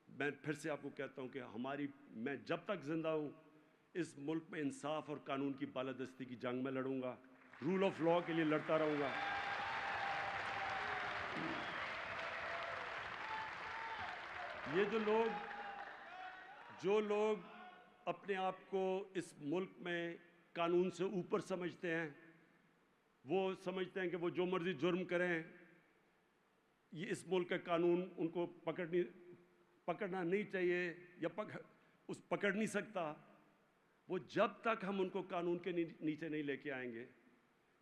Speaker 1: میں پھر سے آپ کو کہتا ہوں کہ میں جب تک زندہ ہوں اس ملک میں انصاف اور قانون کی بالادستی کی جنگ میں لڑوں گا, رول آف لاء کے لیے لڑتا رہوں گا. یہ جو لوگ اپنے آپ کو اس ملک میں قانون سے اوپر سمجھتے ہیں, وہ سمجھتے ہیں کہ وہ جو مرضی جرم کریں, یہ اس ملک کا قانون ان کو پکڑنا نہیں چاہیے یا پکڑ نہیں سکتا. وہ جب تک ہم ان کو قانون کے نیچے نہیں لے کے آئیں گے,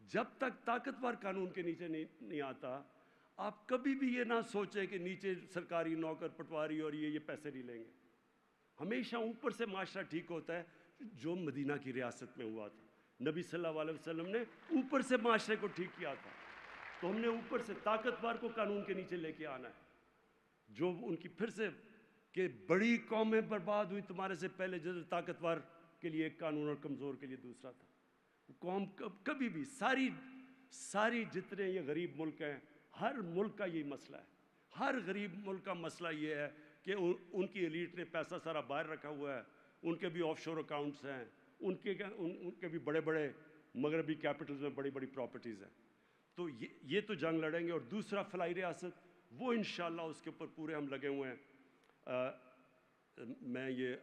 Speaker 1: جب تک طاقتور قانون کے نیچے نہیں آتا, آپ کبھی بھی یہ نہ سوچیں کہ نیچے سرکاری نوکر پٹواری اور یہ پیسے نہیں لیں گے. ہمیشہ اوپر سے معاشرہ ٹھیک ہوتا ہے, جو مدینہ کی ریاست میں ہوا تھا. نبی صلی اللہ علیہ وسلم نے اوپر سے معاشرے کو ٹھیک کیا تھا. تو ہم نے اوپر سے طاقتور کو قانون کے نیچے لے کے آنا ہے. جو ان کی پھر سے کہ بڑی قومیں برباد ہوئی تمہارے سے پہلے, جیسے طاقتور کے لیے ایک قانون اور کمزور کے لیے دوسرا تھا. قوم کبھی بھی ساری جتنے یہ غریب ملک ہیں, ہر ملک کا یہی مسئلہ ہے. ہر غریب ملک کا مسئلہ یہ ہے کہ ان کی ایلیٹ نے پیسہ سارا باہر رکھا ہوا ہے. ان کے بھی آف شور اکاؤنٹس ہیں, ان کے بھی بڑے بڑے مغربی کیپٹلز میں بڑی بڑی پراپرٹیز ہیں. تو یہ تو جنگ لڑیں گے. اور دوسرا فلاحی ریاست, وہ انشاءاللہ اس کے اوپر پورے ہم لگے ہوئے ہیں. میں یہ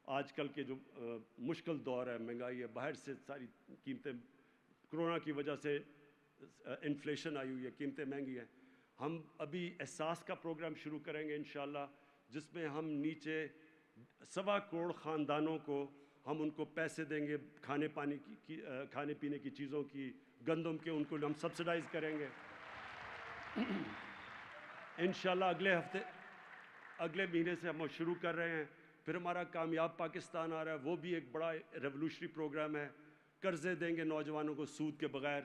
Speaker 1: آج کل کے جو مشکل دور ہے, مہنگائی ہے, باہر سے ساری قیمتیں, کرونا کی وجہ سے انفلیشن آئی ہوئی ہے, قیمتیں مہنگی ہیں. ہم ابھی احساس کا پروگرام شروع کریں گے انشاءاللہ, جس میں ہم نیچے 1.25 کروڑ خاندانوں کو ہم ان کو پیسے دیں گے, کھانے پینے کی چیزوں کی, گندم کے, ان کو ہم سبسڈائز کریں گے انشاءاللہ. اگلے مہینے سے ہم شروع کر رہے ہیں. پھر ہمارا کامیاب پاکستان آ رہا ہے, وہ بھی ایک بڑا ریولوشنری پروگرام ہے. قرضے دیں گے نوجوانوں کو سود کے بغیر.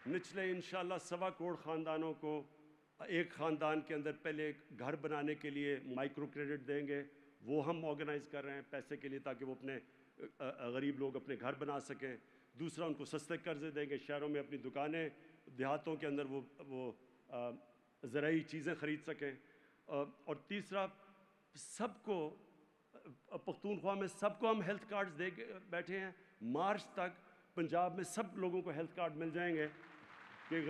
Speaker 1: نچلے انشاءاللہ 1.25 کروڑ خاندانوں کو ایک خاندان کے اندر پہلے ایک گھر بنانے کے لیے مائکرو کریڈٹ دیں گے. وہ ہم آرگنائز کر رہے ہیں پیسے کے لیے, تاکہ وہ اپنے غریب لوگ اپنے گھر بنا سکیں. دوسرا, ان کو سستے قرضے دیں گے. شہروں میں اپنی دکانیں, دیہاتوں کے اندر وہ زرعی چیزیں خرید سکیں. اور تیسرا سب کو پختونخوا میں سب کو ہم ہیلتھ کارڈز دے کے بیٹھے ہیں. مارچ تک پنجاب میں سب لوگوں کو ہیلتھ کارڈ مل جائیں گے کہ ایک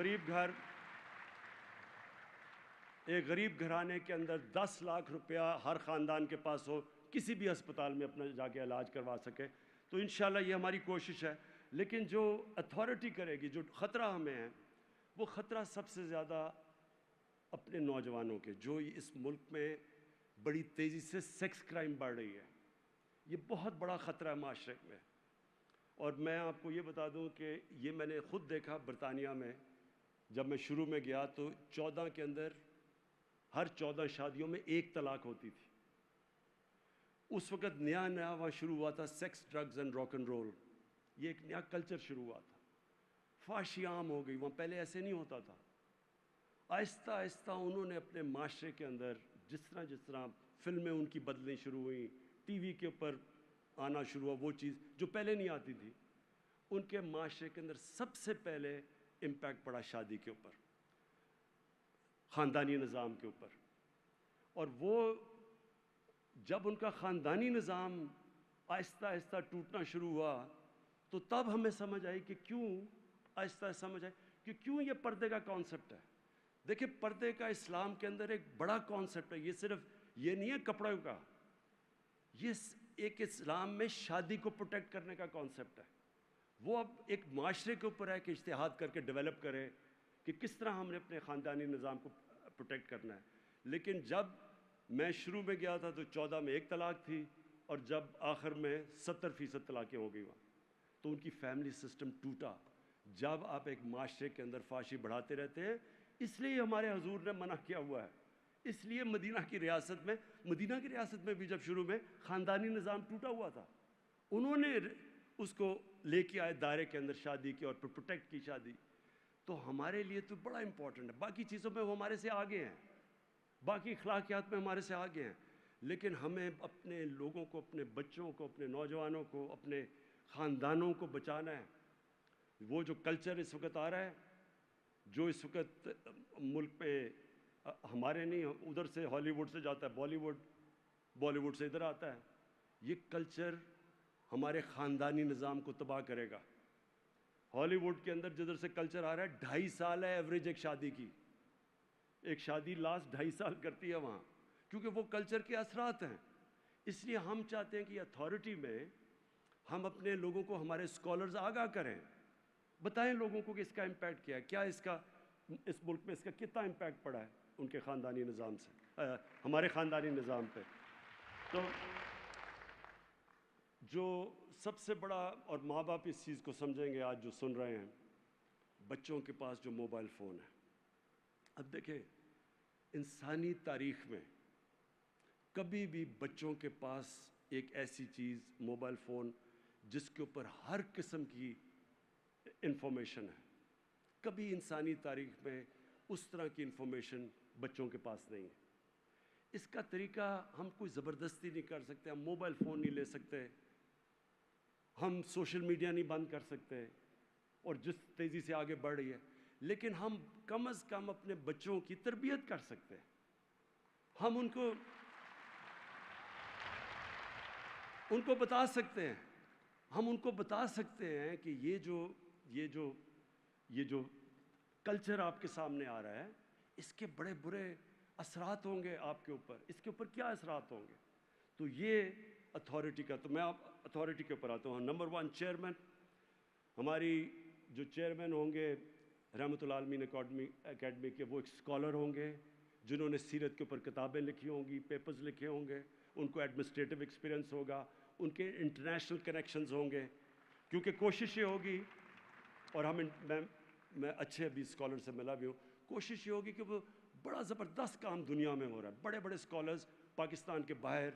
Speaker 1: غریب گھرانے کے اندر 10 لاکھ روپیہ ہر خاندان کے پاس ہو, کسی بھی ہسپتال میں اپنا جا کے علاج کروا سکے. تو انشاءاللہ یہ ہماری کوشش ہے. لیکن جو اتھارٹی کرے گی, جو خطرہ ہمیں ہے, وہ خطرہ سب سے زیادہ اپنے نوجوانوں کے, جو اس ملک میں بڑی تیزی سے سیکس کرائم بڑھ رہی ہے. یہ بہت بڑا خطرہ ہے معاشرے میں. اور میں آپ کو یہ بتا دوں کہ یہ میں نے خود دیکھا برطانیہ میں. جب میں شروع میں گیا تو 14 کے اندر ہر 14 شادیوں میں 1 طلاق ہوتی تھی. اس وقت نیا وہاں شروع ہوا تھا sex, drugs and rock and roll. یہ ایک نیا کلچر شروع ہوا تھا. فحاشی عام ہو گئی وہاں, پہلے ایسے نہیں ہوتا تھا. آہستہ آہستہ انہوں نے اپنے معاشرے کے اندر جس طرح فلمیں ان کی بدلنی شروع ہوئیں, ٹی وی کے اوپر آنا شروع ہوا, وہ چیز جو پہلے نہیں آتی تھی, ان کے معاشرے کے اندر سب سے پہلے امپیکٹ پڑا شادی کے اوپر, خاندانی نظام کے اوپر. اور وہ جب ان کا خاندانی نظام آہستہ آہستہ ٹوٹنا شروع ہوا تو تب ہمیں سمجھ آئی کہ کیوں یہ پردے کا کانسیپٹ ہے. دیکھیں, پردے کا اسلام کے اندر ایک بڑا کانسیپٹ ہے. یہ صرف یہ نہیں ہے کپڑوں کا, یہ ایک اسلام میں شادی کو پروٹیکٹ کرنے کا کانسیپٹ ہے. وہ اب ایک معاشرے کے اوپر ہے کہ اجتہاد کر کے ڈیولپ کرے کہ کس طرح ہم نے اپنے خاندانی نظام کو پروٹیکٹ کرنا ہے. لیکن جب میں شروع میں گیا تھا تو 14 میں 1 طلاق تھی, اور جب آخر میں 70% طلاقیں ہو گئی وہاں, تو ان کی فیملی سسٹم ٹوٹا. جب آپ ایک معاشرے کے اندر فحاشی بڑھاتے رہتے ہیں, اس لیے ہمارے حضور نے منع کیا ہوا ہے. اس لیے مدینہ کی ریاست میں بھی جب شروع میں خاندانی نظام ٹوٹا ہوا تھا, انہوں نے اس کو لے کے آئے دائرے کے اندر شادی کی اور پھر پروٹیکٹ کی شادی. تو ہمارے لیے تو بڑا امپورٹنٹ ہے. باقی چیزوں میں وہ ہمارے سے آگے ہیں, باقی اخلاقیات میں ہمارے سے آگے ہیں, لیکن ہمیں اپنے لوگوں کو, اپنے بچوں کو, اپنے نوجوانوں کو, اپنے خاندانوں کو بچانا ہے. وہ جو کلچر اس وقت آ رہا ہے, جو اس وقت ملک میں ہمارے نہیں, ادھر سے ہالی ووڈ سے جاتا ہے بالی ووڈ سے ادھر آتا ہے, یہ کلچر ہمارے خاندانی نظام کو تباہ کرے گا. ہالی ووڈ کے اندر جدھر سے کلچر آ رہا ہے, 2.5 سال ہے ایوریج ایک شادی کی. ایک شادی لاسٹ 2.5 سال کرتی ہے وہاں, کیونکہ وہ کلچر کے اثرات ہیں. اس لیے ہم چاہتے ہیں کہ اتھارٹی میں ہم اپنے لوگوں کو, ہمارے اسکالرز آگاہ کریں, بتائیں لوگوں کو کہ اس کا امپیکٹ کیا ہے, کیا اس ملک میں اس کا کتنا امپیکٹ پڑا ہے ان کے خاندانی نظام سے, ہمارے خاندانی نظام پہ. تو جو سب سے بڑا, اور ماں باپ اس چیز کو سمجھیں گے آج جو سن رہے ہیں, بچوں کے پاس جو موبائل فون ہے. اب دیکھیں, انسانی تاریخ میں کبھی بھی بچوں کے پاس ایک ایسی چیز موبائل فون جس کے اوپر ہر قسم کی انفارمیشن ہے, کبھی انسانی تاریخ میں اس طرح کی انفارمیشن بچوں کے پاس نہیں ہے. اس کا طریقہ ہم کوئی زبردستی نہیں کر سکتے, ہم موبائل فون نہیں لے سکتے, ہم سوشل میڈیا نہیں بند کر سکتے, اور جس تیزی سے آگے بڑھ رہی ہے, لیکن ہم کم از کم اپنے بچوں کی تربیت کر سکتے ہیں. ہم ان کو بتا سکتے ہیں, ہم ان کو بتا سکتے ہیں کہ یہ جو کلچر آپ کے سامنے آ رہا ہے, اس کے بڑے برے اثرات ہوں گے آپ کے اوپر, اس کے اوپر کیا اثرات ہوں گے. تو یہ اتھارٹی کا, تو میں اتھارٹی کے اوپر آتا ہوں. نمبر 1 چیئرمین, ہماری جو چیئرمین ہوں گے رحمۃ اللہ عالمین اکیڈمی کے, وہ ایک اسکالر ہوں گے جنہوں نے سیرت کے اوپر کتابیں لکھی ہوں گی, پیپرز لکھے ہوں گے, ان کو ایڈمنسٹریٹو ایکسپیرینس ہوگا, ان کے انٹرنیشنل کنیکشنز ہوں گے. کیونکہ کوشش یہ ہوگی, اور میں اچھے ابھی اسکالر سے ملا بھی ہوں, کوشش یہ ہوگی کہ وہ بڑا زبردست کام دنیا میں ہو رہا ہے, بڑے بڑے اسکالرز پاکستان کے باہر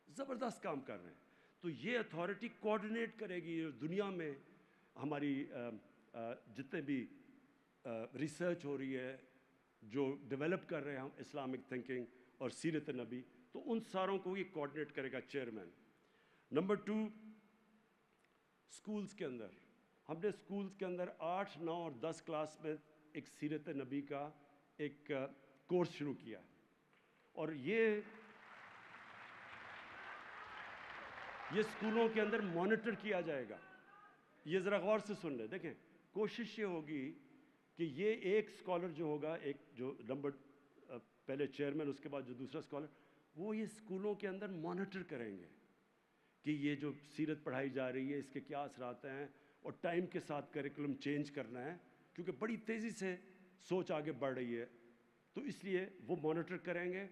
Speaker 1: زبردست کام کر رہے ہیں. تو یہ اتھارٹی کوآرڈینیٹ کرے گی دنیا میں ہماری جتنے بھی ریسرچ ہو رہی ہے, جو ڈیولپ کر رہے ہیں ہم اسلامک تھنکنگ اور سیرت نبی, تو ان ساروں کو یہ کوآرڈینیٹ کرے گا چیئرمین. نمبر 2, اسکولز کے اندر ہم نے اسکولز کے اندر 8, 9 اور 10 کلاس میں ایک سیرت نبی کا ایک کورس شروع کیا اور یہ اسکولوں کے اندر مانیٹر کیا جائے گا. یہ ذرا غور سے سن لیں. دیکھیں کوشش یہ ہوگی کہ یہ ایک اسکالر جو ہوگا, ایک جو نمبر پہلے چیئرمین, اس کے بعد جو دوسرا اسکالر, وہ یہ اسکولوں کے اندر مانیٹر کریں گے کہ یہ جو سیرت پڑھائی جا رہی ہے اس کے کیا اثرات ہیں, اور ٹائم کے ساتھ کریکولم چینج کرنا ہے کیونکہ بڑی تیزی سے سوچ آگے بڑھ رہی ہے. تو اس لیے وہ مانیٹر کریں گے.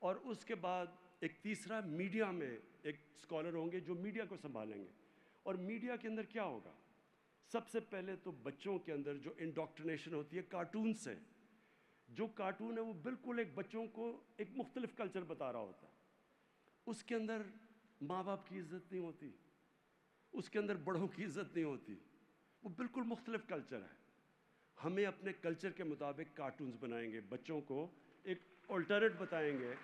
Speaker 1: اور اس کے بعد ایک تیسرا, میڈیا میں ایک اسکالر ہوں گے جو میڈیا کو سنبھالیں گے. اور میڈیا کے اندر کیا ہوگا, سب سے پہلے تو بچوں کے اندر جو انڈاکٹرینیشن ہوتی ہے کارٹون سے, جو کارٹون ہے وہ بالکل ایک بچوں کو ایک مختلف کلچر بتا رہا ہوتا ہے. اس کے اندر ماں باپ کی عزت نہیں ہوتی, اس کے اندر بڑوں کی عزت نہیں ہوتی, وہ بالکل مختلف کلچر ہے. ہمیں اپنے کلچر کے مطابق کارٹونز بنائیں گے, بچوں کو ایک الٹرنیٹ بتائیں گے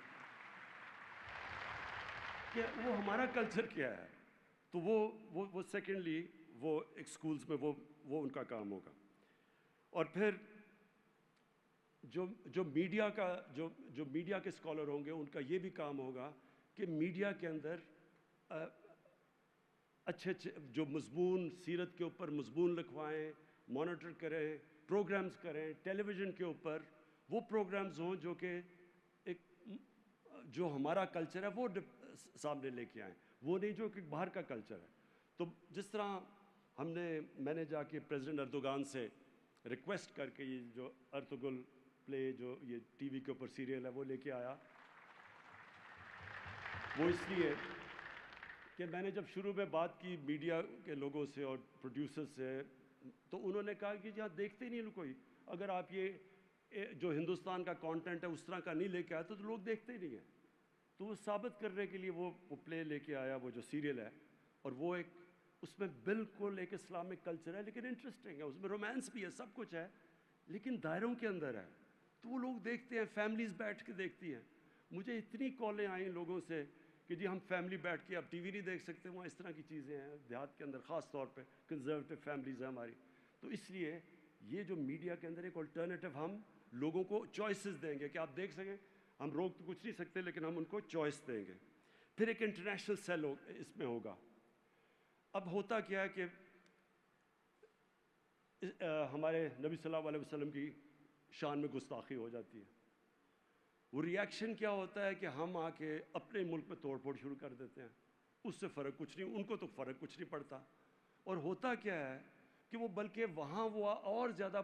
Speaker 1: کہ وہ ہمارا کلچر کیا ہے. تو وہ سیکنڈلی وہ ایک اسکولس میں وہ ان کا کام ہوگا. اور پھر جو میڈیا کا جو میڈیا کے اسکالر ہوں گے ان کا یہ بھی کام ہوگا کہ میڈیا کے اندر اچھے جو مضمون سیرت کے اوپر مضمون لکھوائیں, مانیٹر کریں, پروگرامز کریں ٹیلی ویژن کے اوپر. وہ پروگرامز ہوں جو کہ ایک جو ہمارا کلچر ہے وہ سامنے لے کے آئیں, وہ نہیں جو کہ باہر کا کلچر ہے. تو جس طرح میں نے جا کے پریزیڈنٹ اردوغان سے ریکویسٹ کر کے یہ جو ارطغرل پلے جو یہ ٹی وی کے اوپر سیریل ہے وہ لے کے آیا, وہ اس لیے کہ میں نے جب شروع میں بات کی میڈیا کے لوگوں سے اور پروڈیوسر سے, تو انہوں نے کہا کہ یہاں دیکھتے نہیں کوئی, اگر آپ یہ جو ہندوستان کا کانٹینٹ ہے اس طرح کا نہیں لے کے آئے تو لوگ دیکھتے ہی نہیں ہیں. تو وہ ثابت کرنے کے لیے وہ پلے لے کے آیا, وہ جو سیریل ہے, اور وہ ایک اس میں بالکل ایک اسلامک کلچر ہے لیکن انٹرسٹنگ ہے, اس میں رومانس بھی ہے, سب کچھ ہے, لیکن دائروں کے اندر ہے. تو وہ لوگ دیکھتے ہیں, فیملیز بیٹھ کے دیکھتی ہیں. مجھے اتنی کالیں آئیں لوگوں سے کہ جی ہم فیملی بیٹھ کے اب ٹی وی نہیں دیکھ سکتے, وہاں اس طرح کی چیزیں ہیں دیہات کے اندر, خاص طور پہ کنزرویٹو فیملیز ہیں ہماری. تو اس لیے یہ جو میڈیا کے اندر ایک الٹرنیٹو ہم لوگوں کو چوائسز دیں گے کہ آپ دیکھ سکیں, ہم روک تو کچھ نہیں سکتے لیکن ہم ان کو چوائس دیں گے. پھر ایک انٹرنیشنل سیل اس میں ہوگا. اب ہوتا کیا ہے کہ ہمارے نبی صلی اللہ علیہ وسلم کی شان میں گستاخی ہو جاتی ہے. وہ ریاکشن کیا ہوتا ہے کہ ہم آ کے اپنے ملک میں توڑ پھوڑ شروع کر دیتے ہیں, اس سے فرق کچھ نہیں, ان کو تو فرق کچھ نہیں پڑتا. اور ہوتا کیا ہے کہ وہ بلکہ وہاں وہ اور زیادہ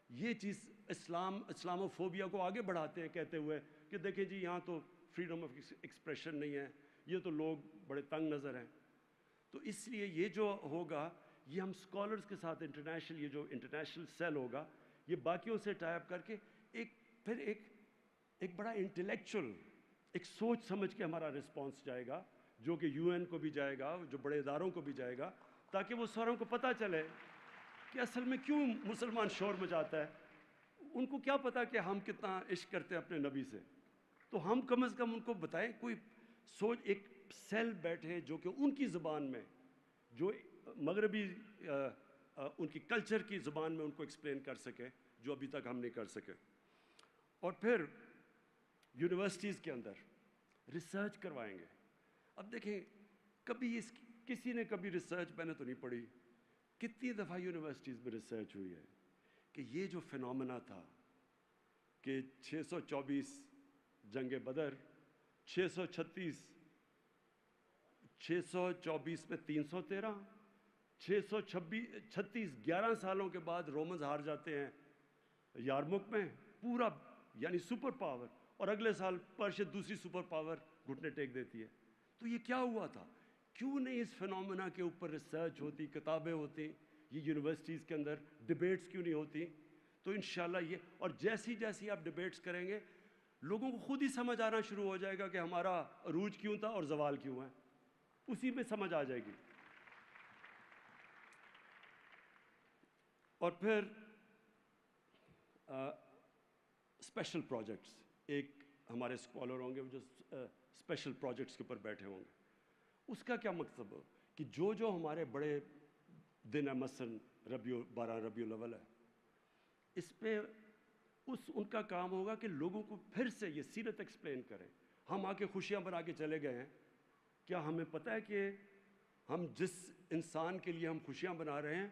Speaker 1: یہ چیز اسلاموفوبیا کو آگے بڑھاتے ہیں, کہتے ہوئے کہ دیکھیں جی یہاں تو فریڈم آف ایکسپریشن نہیں ہے, یہ تو لوگ بڑے تنگ نظر ہیں. تو اس لیے یہ جو ہوگا یہ ہم اسکالرس کے ساتھ انٹرنیشنل, یہ جو انٹرنیشنل سیل ہوگا یہ باقیوں سے ٹائی اپ کر کے پھر ایک بڑا انٹلیکچوئل ایک سوچ سمجھ کے ہمارا رسپانس جائے گا, جو کہ یو این کو بھی جائے گا, جو بڑے اداروں کو بھی جائے گا, تاکہ وہ ساروں کو پتہ چلے کہ اصل میں کیوں مسلمان شور مچاتا ہے. ان کو کیا پتہ کہ ہم کتنا عشق کرتے ہیں اپنے نبی سے, تو ہم کم از کم ان کو بتائیں, کوئی سوچ, ایک سیل بیٹھے جو کہ ان کی زبان میں, جو مغربی ان کی کلچر کی زبان میں ان کو ایکسپلین کر سکے, جو ابھی تک ہم نہیں کر سکے. اور پھر یونیورسٹیز کے اندر ریسرچ کروائیں گے. اب دیکھیں کبھی کسی نے کبھی ریسرچ, میں نے تو نہیں پڑھی, کتنی دفعہ یونیورسٹیز میں ریسرچ ہوئی ہے کہ یہ جو فینومینا تھا کہ 624 جنگ بدر, 636 624 میں 313, 636 11 سالوں کے بعد رومنز ہار جاتے ہیں یارمک میں, پورا یعنی سپر پاور, اور اگلے سال پرشین دوسری سپر پاور گھٹنے ٹیک دیتی ہے. تو یہ کیا ہوا تھا, کیوں نہیں اس فینومینا کے اوپر ریسرچ ہوتی, کتابیں ہوتی, یہ یونیورسٹیز کے اندر ڈیبیٹس کیوں نہیں ہوتی. تو انشاءاللہ یہ, اور جیسی آپ ڈیبیٹس کریں گے لوگوں کو خود ہی سمجھ آنا شروع ہو جائے گا کہ ہمارا عروج کیوں تھا اور زوال کیوں ہے, اسی میں سمجھ آ جائے گی. اور پھر اسپیشل پروجیکٹس, ایک ہمارے اسکالر ہوں گے جو اسپیشل پروجیکٹس کے اوپر بیٹھے ہوں گے. اس کا کیا مقصد ہو کہ جو ہمارے بڑے دن ہے, مثلاً 12 ربیع الاول ہے, اس پہ ان کا کام ہوگا کہ لوگوں کو پھر سے یہ سیرت ایکسپلین کریں. ہم آ کے خوشیاں بنا کے چلے گئے ہیں. کیا ہمیں پتہ ہے کہ ہم جس انسان کے لیے ہم خوشیاں بنا رہے ہیں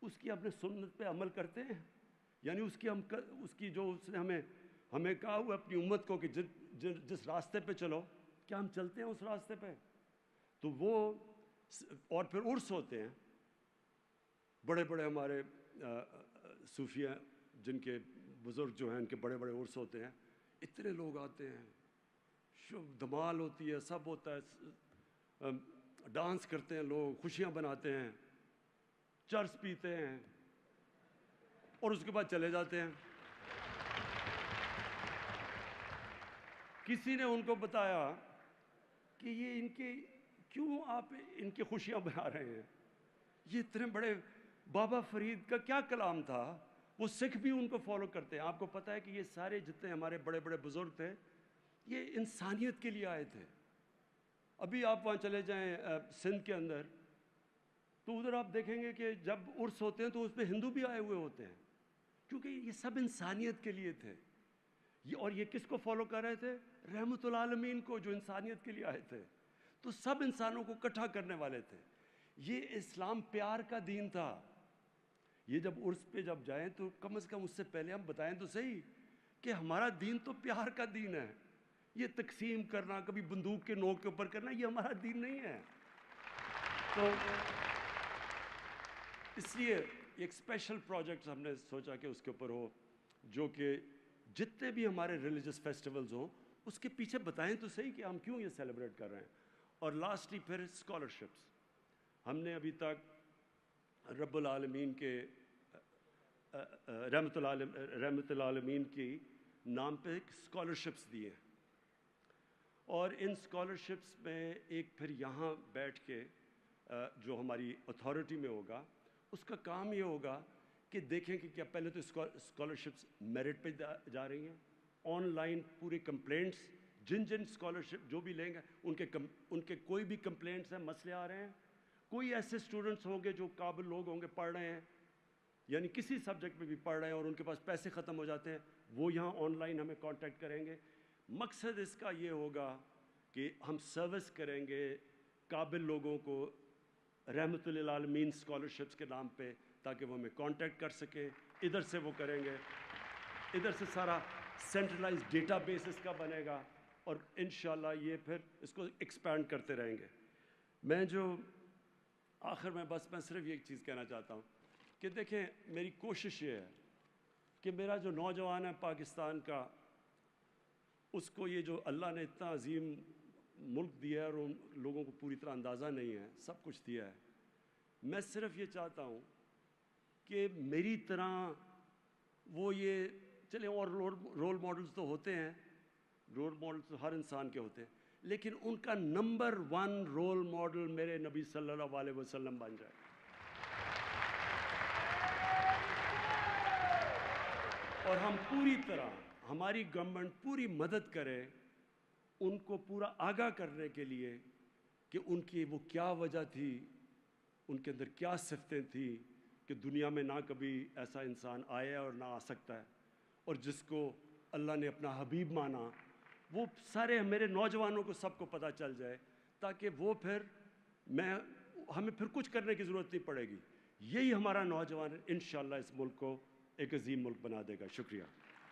Speaker 1: اس کی اپنے سنت پہ عمل کرتے ہیں؟ یعنی اس کی جو اس نے ہمیں کہا ہوا اپنی امت کو کہ جس راستے پہ چلو، کیا ہم چلتے ہیں اس راستے پہ؟ تو وہ اور پھر عرس ہوتے ہیں، بڑے بڑے ہمارے صوفیہ جن کے بزرگ جو ہیں ان کے بڑے بڑے عرس ہوتے ہیں، اتنے لوگ آتے ہیں، دھمال ہوتی ہے، سب ہوتا ہے، ڈانس کرتے ہیں لوگ، خوشیاں بناتے ہیں، چرس پیتے ہیں اور اس کے بعد چلے جاتے ہیں. کسی نے ان کو بتایا کہ یہ کیوں آپ ان کی خوشیاں بنا رہے ہیں؟ یہ اتنے بڑے بابا فرید کا کیا کلام تھا، وہ سکھ بھی ان کو فالو کرتے ہیں. آپ کو پتہ ہے کہ یہ سارے جتنے ہمارے بڑے بڑے بزرگ تھے یہ انسانیت کے لیے آئے تھے. ابھی آپ وہاں چلے جائیں سندھ کے اندر تو ادھر آپ دیکھیں گے کہ جب عرس ہوتے ہیں تو اس پہ ہندو بھی آئے ہوئے ہوتے ہیں، کیونکہ یہ سب انسانیت کے لیے تھے. اور یہ کس کو فالو کر رہے تھے؟ رحمت العالمین کو، جو انسانیت کے لیے آئے تھے. تو سب انسانوں کو اکٹھا کرنے والے تھے. یہ اسلام پیار کا دین تھا. یہ جب عرس پہ جب جائیں تو کم از کم اس سے پہلے ہم بتائیں تو صحیح کہ ہمارا دین تو پیار کا دین ہے. یہ تقسیم کرنا، کبھی بندوق کے نوک کے اوپر کرنا، یہ ہمارا دین نہیں ہے. تو اس لیے ایک اسپیشل پروجیکٹ ہم نے سوچا کہ اس کے اوپر ہو، جو کہ جتنے بھی ہمارے ریلیجس فیسٹیولز ہوں اس کے پیچھے بتائیں تو صحیح کہ ہم کیوں یہ سیلیبریٹ کر رہے ہیں. اور لاسٹلی پھر اسکالرشپس. ہم نے ابھی تک رب العالمین کے رحمت العالمین کی نام پہ اسکالرشپس دیے ہیں، اور ان اسکالرشپس میں ایک پھر یہاں بیٹھ کے جو ہماری اتھارٹی میں ہوگا اس کا کام یہ ہوگا کہ دیکھیں کہ کیا پہلے تو اسکالرشپس میرٹ پہ جا رہی ہیں، آن لائن پوری کمپلینٹس جن اسکالرشپ جو بھی لیں گے ان کے کوئی بھی کمپلینٹس ہیں، مسئلے آ رہے ہیں، کوئی ایسے اسٹوڈنٹس ہوں گے جو قابل لوگ ہوں گے، پڑھ رہے ہیں، یعنی کسی سبجیکٹ میں بھی پڑھ رہے ہیں اور ان کے پاس پیسے ختم ہو جاتے ہیں، وہ یہاں آن لائن ہمیں کانٹیکٹ کریں گے. مقصد اس کا یہ ہوگا کہ ہم سروس کریں گے قابل لوگوں کو رحمت للعالمین اسکالرشپس کے نام پہ، تاکہ وہ ہمیں کانٹیکٹ کر سکیں. ادھر سے وہ کریں گے، ادھر سے سارا سینٹرلائز ڈیٹا بیس اس کا بنے گا، اور انشاءاللہ یہ پھر اس کو ایکسپینڈ کرتے رہیں گے. میں آخر میں صرف ایک چیز کہنا چاہتا ہوں کہ دیکھیں، میری کوشش یہ ہے کہ میرا جو نوجوان ہے پاکستان کا، اس کو یہ جو اللہ نے اتنا عظیم ملک دیا ہے اور ان لوگوں کو پوری طرح اندازہ نہیں ہے، سب کچھ دیا ہے. میں صرف یہ چاہتا ہوں کہ میری طرح وہ یہ چلیں، اور رول ماڈلز تو ہوتے ہیں، رول ماڈلز تو ہر انسان کے ہوتے ہیں، لیکن ان کا نمبر 1 رول ماڈل میرے نبی صلی اللہ علیہ وسلم بن جائے. اور ہم پوری طرح، ہماری گورنمنٹ پوری مدد کرے ان کو پورا آگاہ کرنے کے لیے کہ ان کی وہ کیا وجہ تھی، ان کے اندر کیا صفتیں تھیں کہ دنیا میں نہ کبھی ایسا انسان آیا اور نہ آ سکتا ہے، اور جس کو اللہ نے اپنا حبیب مانا. وہ سارے میرے نوجوانوں کو سب کو پتہ چل جائے، تاکہ وہ پھر ہمیں پھر کچھ کرنے کی ضرورت نہیں پڑے گی. یہی ہمارا نوجوان انشاءاللہ اس ملک کو ایک عظیم ملک بنا دے گا. شکریہ.